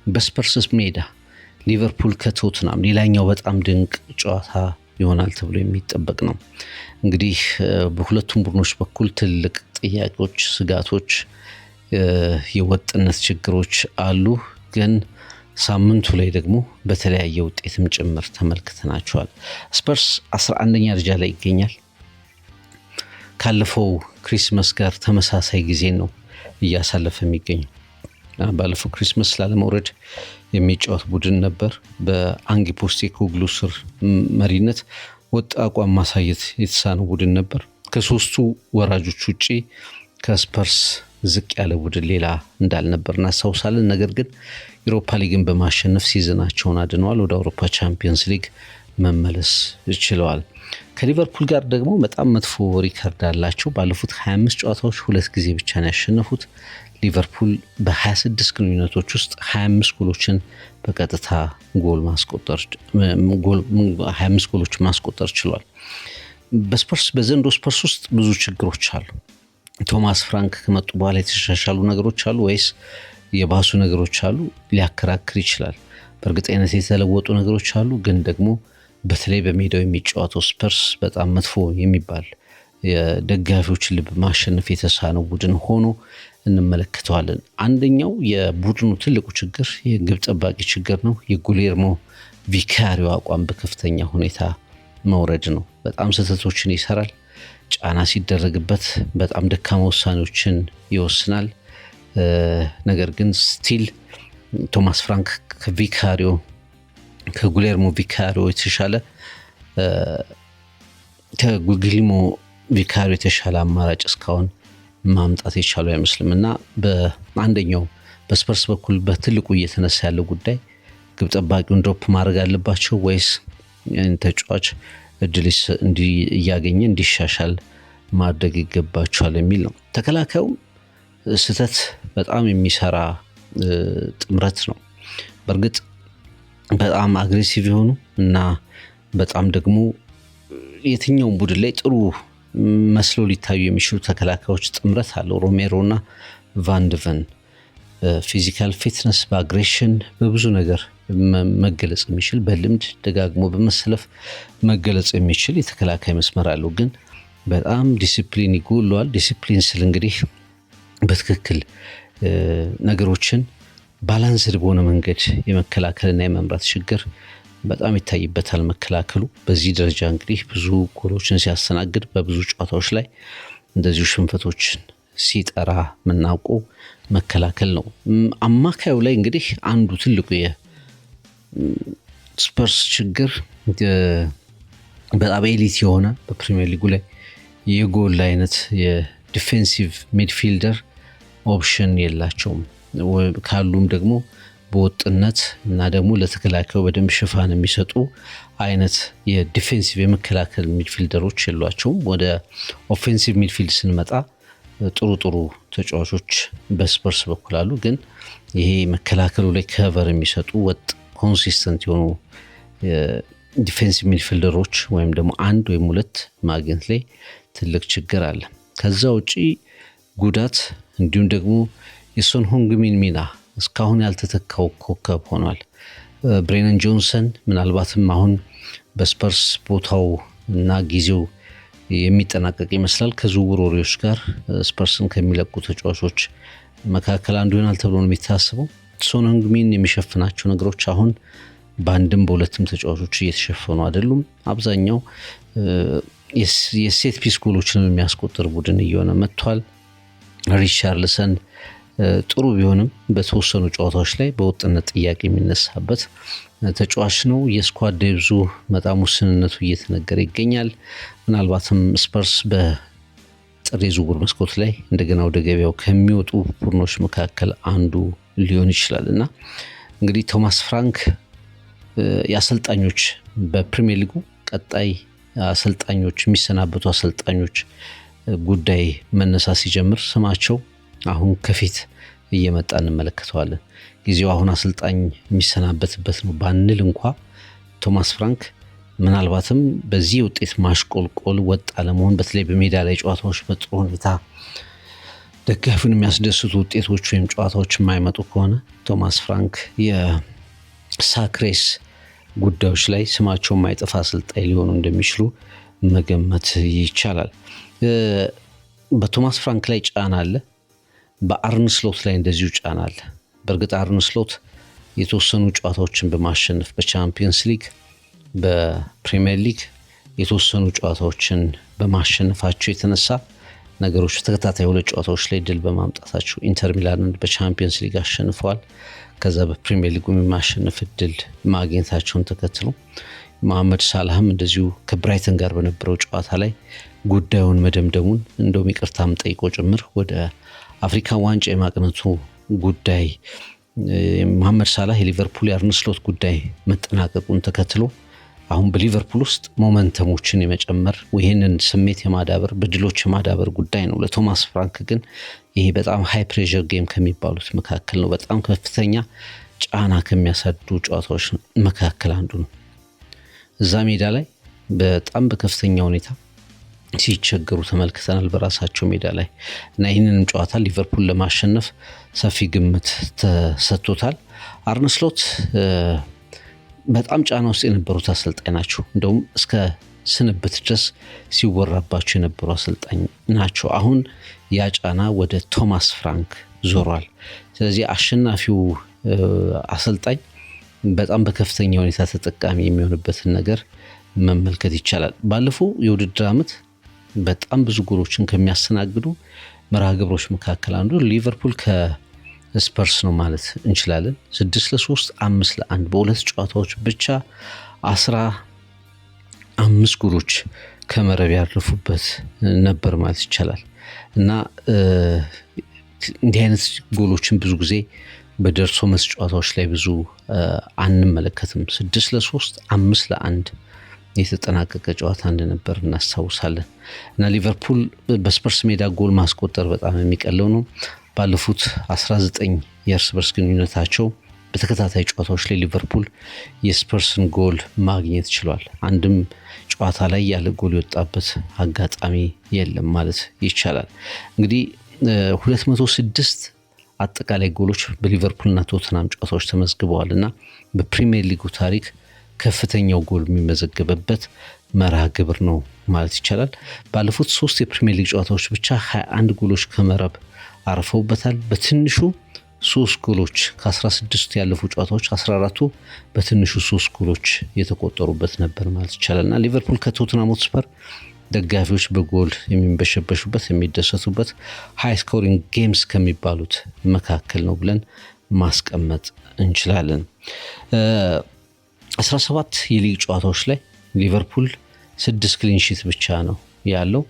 በስፐርስ ሜዳ ሊቨርፑል ከቶትናም ሌላኛው በጣም ድንቅ ጨዋታ ይሆናል ተብሎ የሚጠበቅ ነው። እንግዲህ በሁለቱም ቡድኖች በኩል ትልቅ ጥያቄዎች፣ ስጋቶች፣ የወጥነት ችግሮች አሉ። ግን ሳምንቱ ላይ ደግሞ በተለያየ ውጤትም ጭምር ተመልክተናቸዋል። ስፐርስ 11ኛ ደረጃ ላይ ይገኛል። ካለፈው ክሪስመስ ጋር ተመሳሳይ ጊዜ ነው እያሳለፈ የሚገኘው። ባለፈው ክሪስመስ ላለመውረድ የሚጫወት ቡድን ነበር። በአንጌ ፖስቴኮግሉ ስር መሪነት ወጥ አቋም ማሳየት የተሳነው ቡድን ነበር። ከሶስቱ ወራጆች ውጪ ከስፐርስ ዝቅ ያለ ቡድን ሌላ እንዳልነበር እናስታውሳለን። ነገር ግን ዩሮፓ ሊግን በማሸነፍ ሲዝናቸውን አድነዋል። ወደ አውሮፓ ቻምፒየንስ ሊግ መመለስ ችለዋል። ከሊቨርፑል ጋር ደግሞ በጣም መጥፎ ሪከርድ አላቸው። ባለፉት 25 ጨዋታዎች 2 ጊዜ ብቻ ነው ያሸነፉት። ሊቨርፑል በ26 ግንኙነቶች ውስጥ 25 ጎሎችን በቀጥታ 25 ጎሎችን ማስቆጠር ችሏል። በዘንድሮ ስፐርስ ውስጥ ብዙ ችግሮች አሉ። ቶማስ ፍራንክ ከመጡ በኋላ የተሻሻሉ ነገሮች አሉ ወይስ የባሱ ነገሮች አሉ? ሊያከራክር ይችላል። በእርግጠኝነት የተለወጡ ነገሮች አሉ፣ ግን ደግሞ በተለይ በሜዳው የሚጫወተው ስፐርስ በጣም መጥፎ የሚባል የደጋፊዎችን ልብ ማሸነፍ የተሳነው ቡድን ሆኖ እንመለከተዋለን። አንደኛው የቡድኑ ትልቁ ችግር የግብ ጠባቂ ችግር ነው። የጉሌርሞ ቪካሪዮ አቋም በከፍተኛ ሁኔታ መውረድ ነው። በጣም ስህተቶችን ይሰራል። ጫና ሲደረግበት በጣም ደካማ ውሳኔዎችን ይወስናል። ነገር ግን ስቲል ቶማስ ፍራንክ ከጉሌርሞ ቪካሪዮ የተሻለ ከጉግሊሞ ቪካሪዮ የተሻለ አማራጭ እስካሁን ማምጣት የቻሉ አይመስልም እና በአንደኛው በስፐርስ በኩል በትልቁ እየተነሳ ያለው ጉዳይ ግብ ጠባቂውን ድሮፕ ማድረግ አለባቸው ወይስ ተጫዋች እድል እያገኘ እንዲሻሻል ማድረግ ይገባቸዋል የሚል ነው። ተከላካዩ ስህተት በጣም የሚሰራ ጥምረት ነው። በእርግጥ በጣም አግሬሲቭ የሆኑ እና በጣም ደግሞ የትኛውም ቡድን ላይ ጥሩ መስሎ ሊታዩ የሚችሉ ተከላካዮች ጥምረት አለው። ሮሜሮ እና ቫንደቨን በፊዚካል ፊትነስ፣ በአግሬሽን፣ በብዙ ነገር መገለጽ የሚችል በልምድ ደጋግሞ በመሰለፍ መገለጽ የሚችል የተከላካይ መስመር አለው። ግን በጣም ዲሲፕሊን ይጎለዋል። ዲሲፕሊን ስል እንግዲህ በትክክል ነገሮችን ባላንስድ በሆነ መንገድ የመከላከልና የመምራት ችግር በጣም ይታይበታል መከላከሉ። በዚህ ደረጃ እንግዲህ ብዙ ጎሎችን ሲያስተናግድ በብዙ ጨዋታዎች ላይ እንደዚሁ ሽንፈቶችን ሲጠራ የምናውቀው መከላከል ነው። አማካዩ ላይ እንግዲህ አንዱ ትልቁ የስፐርስ ችግር በጣም ኤሊት የሆነ በፕሪሚየር ሊጉ ላይ የጎል አይነት የዲፌንሲቭ ሚድፊልደር ኦፕሽን የላቸውም። ካሉም ደግሞ በወጥነት እና ደግሞ ለተከላካዩ በደንብ ሽፋን የሚሰጡ አይነት የዲፌንሲቭ የመከላከል ሚድፊልደሮች የሏቸውም። ወደ ኦፌንሲቭ ሚድፊልድ ስንመጣ ጥሩ ተጫዋቾች በስፐርስ በኩል አሉ። ግን ይሄ መከላከሉ ላይ ከቨር የሚሰጡ ወጥ ኮንሲስተንት የሆኑ ዲፌንሲቭ ሚድፊልደሮች ወይም ደግሞ አንድ ወይም ሁለት ማግኘት ላይ ትልቅ ችግር አለ። ከዛ ውጪ ጉዳት እንዲሁም ደግሞ የሶን ሆንግሚን ሚና እስካሁን ያልተተካው ኮከብ ሆኗል። ብሬነን ጆንሰን ምናልባትም አሁን በስፐርስ ቦታው እና ጊዜው የሚጠናቀቅ ይመስላል። ከዝውውር ወሬዎች ጋር ስፐርስን ከሚለቁ ተጫዋቾች መካከል አንዱ ይሆናል ተብሎ ነው የሚታሰበው። ሶን ሆንግሚን የሚሸፍናቸው ነገሮች አሁን በአንድም በሁለትም ተጫዋቾች እየተሸፈኑ አይደሉም። አብዛኛው የሴት ፒስ ጎሎችንም የሚያስቆጥር ቡድን እየሆነ መጥቷል። ሪቻርልሰን ጥሩ ቢሆንም በተወሰኑ ጨዋታዎች ላይ በወጥነት ጥያቄ የሚነሳበት ተጫዋች ነው። የስኳድ ዴብዙ በጣም ውስንነቱ እየተነገረ ይገኛል። ምናልባትም ስፐርስ በጥር የዝውውር መስኮት ላይ እንደገና ወደ ገበያው ከሚወጡ ቡድኖች መካከል አንዱ ሊሆን ይችላል እና እንግዲህ ቶማስ ፍራንክ የአሰልጣኞች በፕሪሚየር ሊጉ ቀጣይ አሰልጣኞች የሚሰናበቱ አሰልጣኞች ጉዳይ መነሳት ሲጀምር ስማቸው አሁን ከፊት እየመጣ እንመለከተዋለን። ጊዜው አሁን አሰልጣኝ የሚሰናበትበት ነው ባንል እንኳ ቶማስ ፍራንክ ምናልባትም በዚህ ውጤት ማሽቆልቆል ወጥ አለመሆን በተለይ በሜዳ ላይ ጨዋታዎች በጥሩ ሁኔታ ደጋፊውን የሚያስደስቱ ውጤቶች ወይም ጨዋታዎች የማይመጡ ከሆነ ቶማስ ፍራንክ የሳክሬስ ጉዳዮች ላይ ስማቸው የማይጠፋ አሰልጣኝ ሊሆኑ እንደሚችሉ መገመት ይቻላል። በቶማስ ፍራንክ ላይ ጫና አለ። በአርነ ስሎት ላይ እንደዚሁ ጫና አለ። በእርግጥ አርነ ስሎት የተወሰኑ ጨዋታዎችን በማሸነፍ በቻምፒየንስ ሊግ፣ በፕሪሚየር ሊግ የተወሰኑ ጨዋታዎችን በማሸነፋቸው የተነሳ ነገሮች ተከታታይ ሁለት ጨዋታዎች ላይ ድል በማምጣታቸው ኢንተር ሚላንን በቻምፒየንስ ሊግ አሸንፈዋል። ከዛ በፕሪሚየር ሊጉ የማሸነፍ ድል ማግኘታቸውን ተከትሎ መሐመድ ሳላህም እንደዚሁ ከብራይተን ጋር በነበረው ጨዋታ ላይ ጉዳዩን መደምደሙን እንደውም ይቅርታም ጠይቆ ጭምር ወደ አፍሪካ ዋንጫ የማቅነቱ ጉዳይ መሐመድ ሳላህ የሊቨርፑል የአርነ ስሎት ጉዳይ መጠናቀቁን ተከትሎ አሁን በሊቨርፑል ውስጥ ሞመንተሞችን የመጨመር ይህንን ስሜት የማዳበር በድሎች የማዳበር ጉዳይ ነው። ለቶማስ ፍራንክ ግን ይሄ በጣም ሃይ ፕሬዠር ጌም ከሚባሉት መካከል ነው። በጣም ከፍተኛ ጫና ከሚያሳዱ ጨዋታዎች መካከል አንዱ ነው። እዛ ሜዳ ላይ በጣም በከፍተኛ ሁኔታ ሲቸገሩ ተመልክተናል በራሳቸው ሜዳ ላይ እና ይህንንም ጨዋታ ሊቨርፑል ለማሸነፍ ሰፊ ግምት ተሰጥቶታል። አርነ ስሎት በጣም ጫና ውስጥ የነበሩት አሰልጣኝ ናቸው። እንደውም እስከ ስንብት ድረስ ሲወራባቸው የነበሩ አሰልጣኝ ናቸው። አሁን ያ ጫና ወደ ቶማስ ፍራንክ ዞሯል። ስለዚህ አሸናፊው አሰልጣኝ በጣም በከፍተኛ ሁኔታ ተጠቃሚ የሚሆንበትን ነገር መመልከት ይቻላል። ባለፈው የውድድር ዓመት በጣም ብዙ ጎሎችን ከሚያስተናግዱ መርሃ ግብሮች መካከል አንዱ ሊቨርፑል ከስፐርስ ነው ማለት እንችላለን። 6-3 5-1 በሁለት ጨዋታዎች ብቻ 15 ጎሎች ከመረብ ያረፉበት ነበር ማለት ይቻላል እና እንዲህ አይነት ጎሎችን ብዙ ጊዜ በደርሶ መልስ ጨዋታዎች ላይ ብዙ አንመለከትም። 6-3 5-1 የተጠናቀቀ ጨዋታ እንደነበር እናስታውሳለን እና ሊቨርፑል በስፐርስ ሜዳ ጎል ማስቆጠር በጣም የሚቀለው ነው። ባለፉት 19 የእርስ በርስ ግንኙነታቸው በተከታታይ ጨዋታዎች ላይ ሊቨርፑል የስፐርስን ጎል ማግኘት ችሏል። አንድም ጨዋታ ላይ ያለ ጎል የወጣበት አጋጣሚ የለም ማለት ይቻላል። እንግዲህ 206 አጠቃላይ ጎሎች በሊቨርፑልና ቶተናም ጨዋታዎች ተመዝግበዋል እና በፕሪሚየር ሊጉ ታሪክ ከፍተኛው ጎል የሚመዘገበበት መርሃ ግብር ነው ማለት ይቻላል። ባለፉት 3 የፕሪሚየር ሊግ ጨዋታዎች ብቻ 21 ጎሎች ከመረብ አርፈውበታል። በትንሹ 3 ጎሎች ከ16 ያለፉ ጨዋታዎች 14ቱ በትንሹ 3 ጎሎች የተቆጠሩበት ነበር ማለት ይቻላል እና ሊቨርፑል ከቶተንሃም ሆትስፐር ደጋፊዎች በጎል የሚንበሸበሹበት የሚደሰቱበት ሃይ ስኮሪንግ ጌምስ ከሚባሉት መካከል ነው ብለን ማስቀመጥ እንችላለን። 17 የሊግ ጨዋታዎች ላይ ሊቨርፑል 6 ክሊንሺት ብቻ ነው ያለው።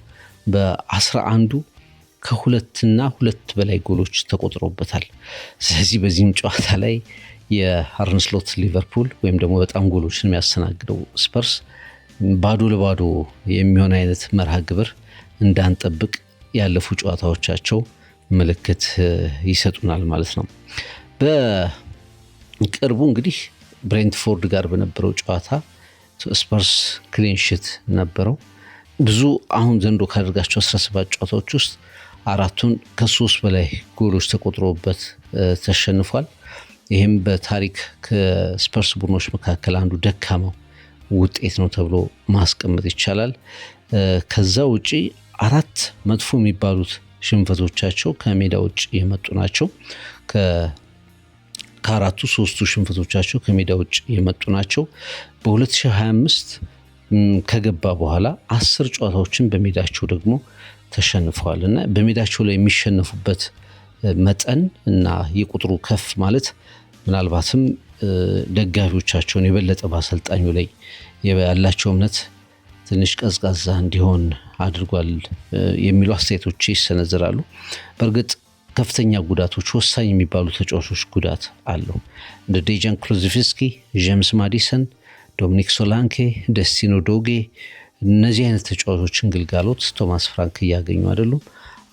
በ11ዱ ከ2 በላይ ጎሎች ተቆጥሮበታል። ስለዚህ በዚህም ጨዋታ ላይ የአርነ ስሎት ሊቨርፑል ወይም ደግሞ በጣም ጎሎችን የሚያስተናግደው ስፐርስ ባዶ ለባዶ የሚሆን አይነት መርሃ ግብር እንዳንጠብቅ ያለፉ ጨዋታዎቻቸው ምልክት ይሰጡናል ማለት ነው። በቅርቡ እንግዲህ ብሬንትፎርድ ጋር በነበረው ጨዋታ ስፐርስ ክሊንሺት ነበረው። ብዙ አሁን ዘንድሮ ካደርጋቸው 17 ጨዋታዎች ውስጥ 4ቱን ከ3 በላይ ጎሎች ተቆጥሮበት ተሸንፏል። ይህም በታሪክ ከስፐርስ ቡድኖች መካከል አንዱ ደካማው ውጤት ነው ተብሎ ማስቀመጥ ይቻላል። ከዛ ውጪ 4 መጥፎ የሚባሉት ሽንፈቶቻቸው ከሜዳ ውጭ የመጡ ናቸው። ከአራቱ 3ቱ ሽንፈቶቻቸው ከሜዳ ውጭ የመጡ ናቸው። በ2025 ከገባ በኋላ 10 ጨዋታዎችን በሜዳቸው ደግሞ ተሸንፈዋል እና በሜዳቸው ላይ የሚሸነፉበት መጠን እና የቁጥሩ ከፍ ማለት ምናልባትም ደጋፊዎቻቸውን የበለጠ በአሰልጣኙ ላይ ያላቸው እምነት ትንሽ ቀዝቃዛ እንዲሆን አድርጓል የሚሉ አስተያየቶች ይሰነዝራሉ። በእርግጥ ከፍተኛ ጉዳቶች፣ ወሳኝ የሚባሉ ተጫዋቾች ጉዳት አለው። እንደ ዴጃን ክሉዝቪስኪ፣ ጄምስ ማዲሰን፣ ዶሚኒክ ሶላንኬ፣ ደስቲኖ ዶጌ እነዚህ አይነት ተጫዋቾችን ግልጋሎት ቶማስ ፍራንክ እያገኙ አይደሉም።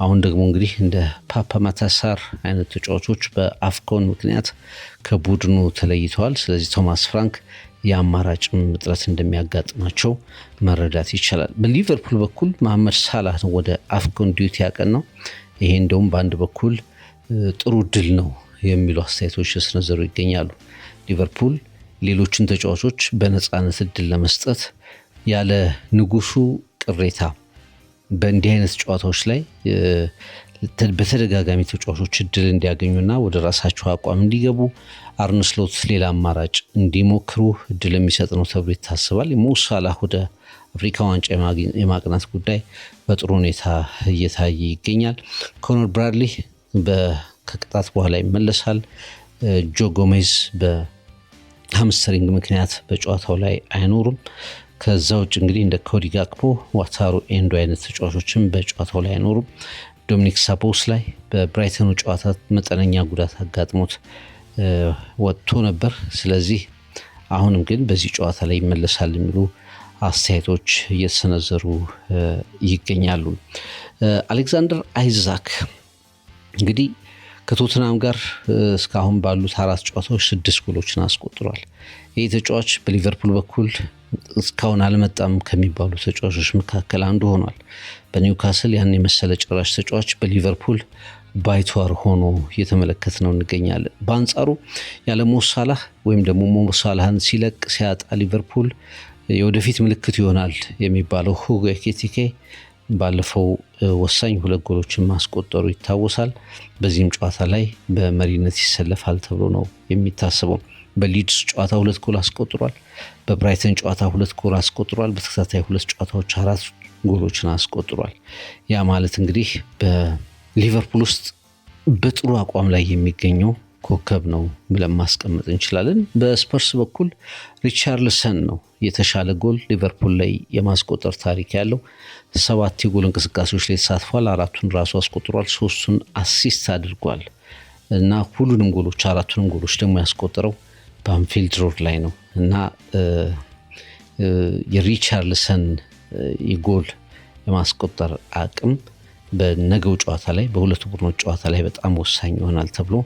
አሁን ደግሞ እንግዲህ እንደ ፓፓ ማታሳር አይነት ተጫዋቾች በአፍኮን ምክንያት ከቡድኑ ተለይተዋል። ስለዚህ ቶማስ ፍራንክ የአማራጭም እጥረት እንደሚያጋጥማቸው መረዳት ይቻላል። በሊቨርፑል በኩል መሐመድ ሳላህ ነው ወደ አፍኮን ዲዩቲ ያቀናው። ይሄ እንደውም በአንድ በኩል ጥሩ ድል ነው የሚሉ አስተያየቶች ተሰነዘሩ ይገኛሉ። ሊቨርፑል ሌሎችን ተጫዋቾች በነፃነት እድል ለመስጠት ያለ ንጉሱ ቅሬታ በእንዲህ አይነት ጨዋታዎች ላይ በተደጋጋሚ ተጫዋቾች እድል እንዲያገኙና ወደ ራሳቸው አቋም እንዲገቡ አርነ ስሎት ሌላ አማራጭ እንዲሞክሩ እድል የሚሰጥ ነው ተብሎ ይታሰባል። ሞ ሳላህ ወደ አፍሪካ ዋንጫ የማቅናት ጉዳይ በጥሩ ሁኔታ እየታየ ይገኛል። ኮኖር ብራድሊ ከቅጣት በኋላ ይመለሳል። ጆ ጎሜዝ በሃምስትሪንግ ምክንያት በጨዋታው ላይ አይኖሩም። ከዛ ውጭ እንግዲህ እንደ ኮዲ ጋክፖ፣ ዋታሩ ኤንዶ አይነት ተጫዋቾችም በጨዋታው ላይ አይኖሩም። ዶሚኒክ ሳቦስ ላይ በብራይተኑ ጨዋታ መጠነኛ ጉዳት አጋጥሞት ወጥቶ ነበር። ስለዚህ አሁንም ግን በዚህ ጨዋታ ላይ ይመለሳል የሚሉ አስተያየቶች እየተሰነዘሩ ይገኛሉ። አሌክዛንደር አይዛክ እንግዲህ ከቶትናም ጋር እስካሁን ባሉት 4 ጨዋታዎች 6 ጎሎችን አስቆጥሯል። ይህ ተጫዋች በሊቨርፑል በኩል እስካሁን አልመጣም ከሚባሉ ተጫዋቾች መካከል አንዱ ሆኗል። በኒውካስል ያን የመሰለ ጭራሽ ተጫዋች በሊቨርፑል ባይቷር ሆኖ እየተመለከት ነው እንገኛለን። በአንጻሩ ያለ ሞ ሳላህ ወይም ደግሞ ሞ ሳላህን ሲያጣ ሊቨርፑል የወደፊት ምልክት ይሆናል የሚባለው ሁጎ ኤኪቲኬ ባለፈው ወሳኝ 2 ጎሎችን ማስቆጠሩ ይታወሳል። በዚህም ጨዋታ ላይ በመሪነት ይሰለፋል ተብሎ ነው የሚታሰበው። በሊድስ ጨዋታ 2 ጎል አስቆጥሯል። በብራይተን ጨዋታ 2 ጎል አስቆጥሯል። በተከታታይ 2 ጨዋታዎች 4 ጎሎችን አስቆጥሯል። ያ ማለት እንግዲህ በሊቨርፑል ውስጥ በጥሩ አቋም ላይ የሚገኘው ኮከብ ነው ብለን ማስቀመጥ እንችላለን። በስፐርስ በኩል ሪቻርልሰን ነው የተሻለ ጎል ሊቨርፑል ላይ የማስቆጠር ታሪክ ያለው። 7 የጎል እንቅስቃሴዎች ላይ ተሳትፏል። 4ቱን ራሱ አስቆጥሯል። 3ቱን አሲስት አድርጓል እና ሁሉንም ጎሎች 4ቱንም ጎሎች ደግሞ ያስቆጠረው በአንፊልድ ሮድ ላይ ነው እና የሪቻርልሰን የጎል የማስቆጠር አቅም በነገው ጨዋታ ላይ በሁለቱ ቡድኖች ጨዋታ ላይ በጣም ወሳኝ ይሆናል ተብሎ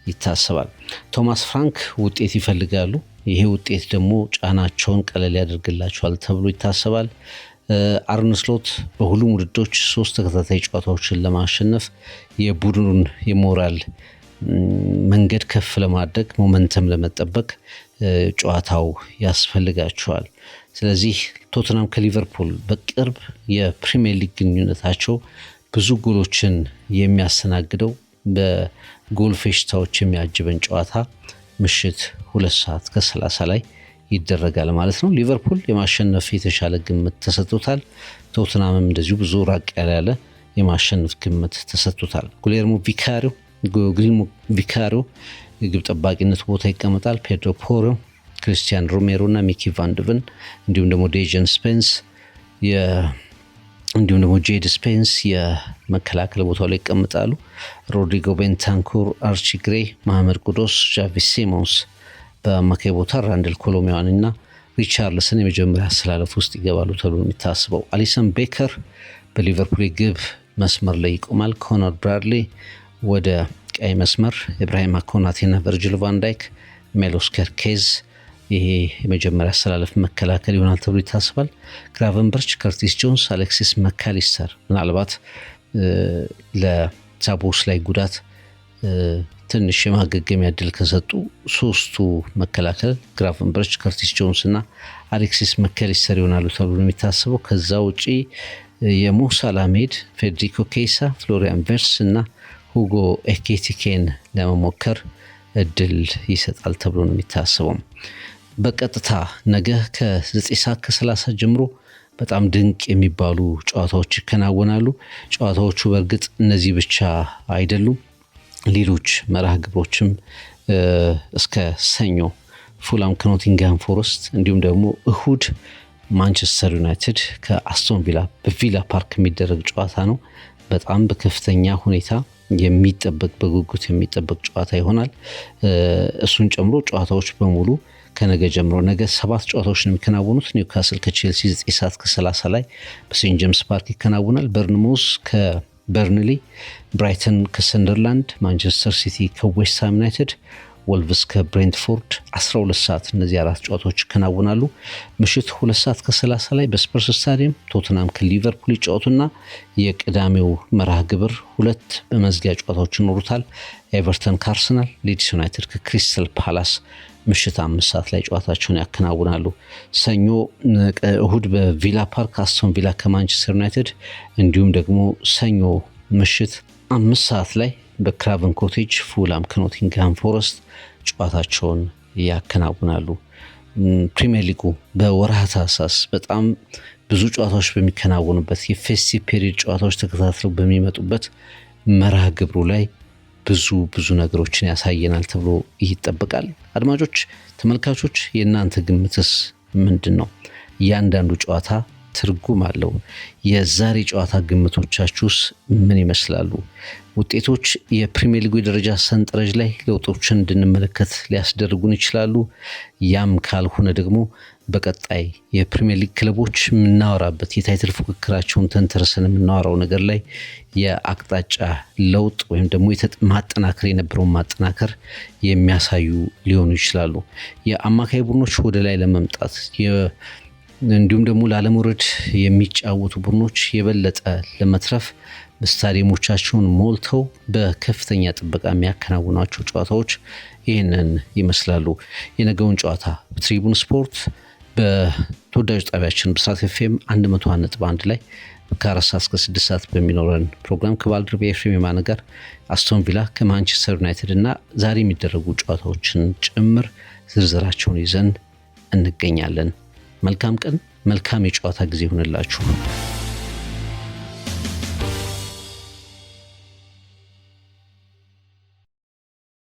ይታሰባል። ቶማስ ፍራንክ ውጤት ይፈልጋሉ። ይሄ ውጤት ደግሞ ጫናቸውን ቀለል ያደርግላቸዋል ተብሎ ይታሰባል። አርነ ስሎት በሁሉም ውድድሮች 3 ተከታታይ ጨዋታዎችን ለማሸነፍ የቡድኑን የሞራል መንገድ ከፍ ለማድረግ ሞመንተም ለመጠበቅ ጨዋታው ያስፈልጋቸዋል። ስለዚህ ቶተናም ከሊቨርፑል በቅርብ የፕሪሚየር ሊግ ግንኙነታቸው ብዙ ጎሎችን የሚያስተናግደው በጎል ፌሽታዎች የሚያጅበን ጨዋታ ምሽት 2:30 ላይ ይደረጋል ማለት ነው። ሊቨርፑል የማሸነፍ የተሻለ ግምት ተሰጥቶታል። ቶተናምም እንደዚሁ ብዙ ራቅ ያለ የማሸነፍ ግምት ተሰጥቶታል። ጉሌርሞ ቪካሪዮ የግብ ጠባቂነት ቦታ ይቀመጣል። ፔድሮ ፖሮ፣ ክሪስቲያን ሮሜሮ እና ሚኪ ቫንድቨን እንዲሁም ደግሞ ዴጀን ስፔንስ እንዲሁም ደግሞ ጄድ ስፔንስ የመከላከል ቦታው ላይ ይቀመጣሉ። ሮድሪጎ ቤንታንኩር፣ አርቺ ግሬ፣ መሐመድ ቁዶስ፣ ጃቪ ሲሞንስ በአማካይ ቦታ ራንደል ኮሎሚያን እና ሪቻርልሰን የመጀመሪያ አሰላለፍ ውስጥ ይገባሉ ተብሎ የሚታስበው። አሊሰን ቤከር በሊቨርፑል ግብ መስመር ላይ ይቆማል። ኮነር ብራድሊ ወደ ቀይ መስመር፣ ኢብራሂማ ኮናቴ እና ቨርጂል ቫን ዳይክ፣ ሜሎስ ኬርኬዝ ይሄ የመጀመሪያ አሰላለፍ መከላከል ይሆናል ተብሎ ይታሰባል። ግራቨንበርች፣ ከርቲስ ጆንስ፣ አሌክሲስ መካሊስተር ምናልባት ለዛቦስ ላይ ጉዳት ትንሽ የማገገሚያ እድል ከሰጡ 3ቱ መከላከል ግራቨንበርች፣ ከርቲስ ጆንስ እና አሌክሲስ መካሊስተር ይሆናሉ ተብሎ የሚታሰበው። ከዛ ውጪ የሙሳ ላሜድ፣ ፌዴሪኮ ኬሳ፣ ፍሎሪያን ቨርስ እና ሁጎ ኤኬቲኬን ለመሞከር እድል ይሰጣል ተብሎ ነው የሚታሰበው። በቀጥታ ነገ ከ9:30 ጀምሮ በጣም ድንቅ የሚባሉ ጨዋታዎች ይከናወናሉ። ጨዋታዎቹ በእርግጥ እነዚህ ብቻ አይደሉም። ሌሎች መርሃ ግብሮችም እስከ ሰኞ ፉላም ከኖቲንግሃም ፎረስት እንዲሁም ደግሞ እሁድ ማንቸስተር ዩናይትድ ከአስቶን ቪላ በቪላ ፓርክ የሚደረግ ጨዋታ ነው። በጣም በከፍተኛ ሁኔታ የሚጠበቅ በጉጉት የሚጠበቅ ጨዋታ ይሆናል። እሱን ጨምሮ ጨዋታዎች በሙሉ ከነገ ጀምሮ ነገ 7 ጨዋታዎች ነው የሚከናወኑት። ኒውካስል ከቼልሲ 9:30 ላይ በሴንት ጄምስ ፓርክ ይከናወናል። በርንሞዝ ከበርንሊ፣ ብራይተን ከሰንደርላንድ፣ ማንቸስተር ሲቲ ከዌስትሃም ዩናይትድ፣ ወልቭስ ከብሬንትፎርድ 12 ሰዓት እነዚህ 4 ጨዋታዎች ይከናወናሉ። ምሽት 2:30 ላይ በስፐርስ ስታዲየም ቶተናም ከሊቨርፑል ይጫወቱና የቅዳሜው መርሃ ግብር 2 በመዝጊያ ጨዋታዎች ይኖሩታል። ኤቨርተን ከአርሰናል፣ ሊድስ ዩናይትድ ከክሪስታል ፓላስ ምሽት 5 ሰዓት ላይ ጨዋታቸውን ያከናውናሉ። ሰኞ እሁድ በቪላ ፓርክ አስቶን ቪላ ከማንቸስተር ዩናይትድ እንዲሁም ደግሞ ሰኞ ምሽት 5 ሰዓት ላይ በክራቨን ኮቴጅ ፉላም ከኖቲንግሃም ፎረስት ጨዋታቸውን ያከናውናሉ። ፕሪሚየር ሊጉ በወርሃ ታህሳስ በጣም ብዙ ጨዋታዎች በሚከናወኑበት የፌስቲቭ ፔሪድ ጨዋታዎች ተከታትለው በሚመጡበት መርሃ ግብሩ ላይ ብዙ ነገሮችን ያሳየናል ተብሎ ይጠበቃል። አድማጮች፣ ተመልካቾች የእናንተ ግምትስ ምንድን ነው? እያንዳንዱ ጨዋታ ትርጉም አለው። የዛሬ ጨዋታ ግምቶቻችሁስ ምን ይመስላሉ? ውጤቶች የፕሪሚየር ሊጉ የደረጃ ሰንጠረዥ ላይ ለውጦችን እንድንመለከት ሊያስደርጉን ይችላሉ። ያም ካልሆነ ደግሞ በቀጣይ የፕሪሚየር ሊግ ክለቦች የምናወራበት የታይትል ፉክክራቸውን ተንተርሰን የምናወራው ነገር ላይ የአቅጣጫ ለውጥ ወይም ደግሞ ማጠናከር የነበረውን ማጠናከር የሚያሳዩ ሊሆኑ ይችላሉ። የአማካይ ቡድኖች ወደ ላይ ለመምጣት እንዲሁም ደግሞ ላለመውረድ የሚጫወቱ ቡድኖች የበለጠ ለመትረፍ ስታዲየሞቻቸውን ሞልተው በከፍተኛ ጥበቃ የሚያከናውኗቸው ጨዋታዎች ይህንን ይመስላሉ። የነገውን ጨዋታ በትሪቡን ስፖርት በተወዳጁ ጣቢያችን ብስራት ኤፍኤም 101.1 ላይ ከ4 ሰዓት እስከ 6 ሰዓት በሚኖረን ፕሮግራም ከባልደረባ ኤፍሬም የማነ ጋር አስቶን ቪላ ከማንቸስተር ዩናይትድ እና ዛሬ የሚደረጉ ጨዋታዎችን ጭምር ዝርዝራቸውን ይዘን እንገኛለን። መልካም ቀን፣ መልካም የጨዋታ ጊዜ ይሁንላችሁ።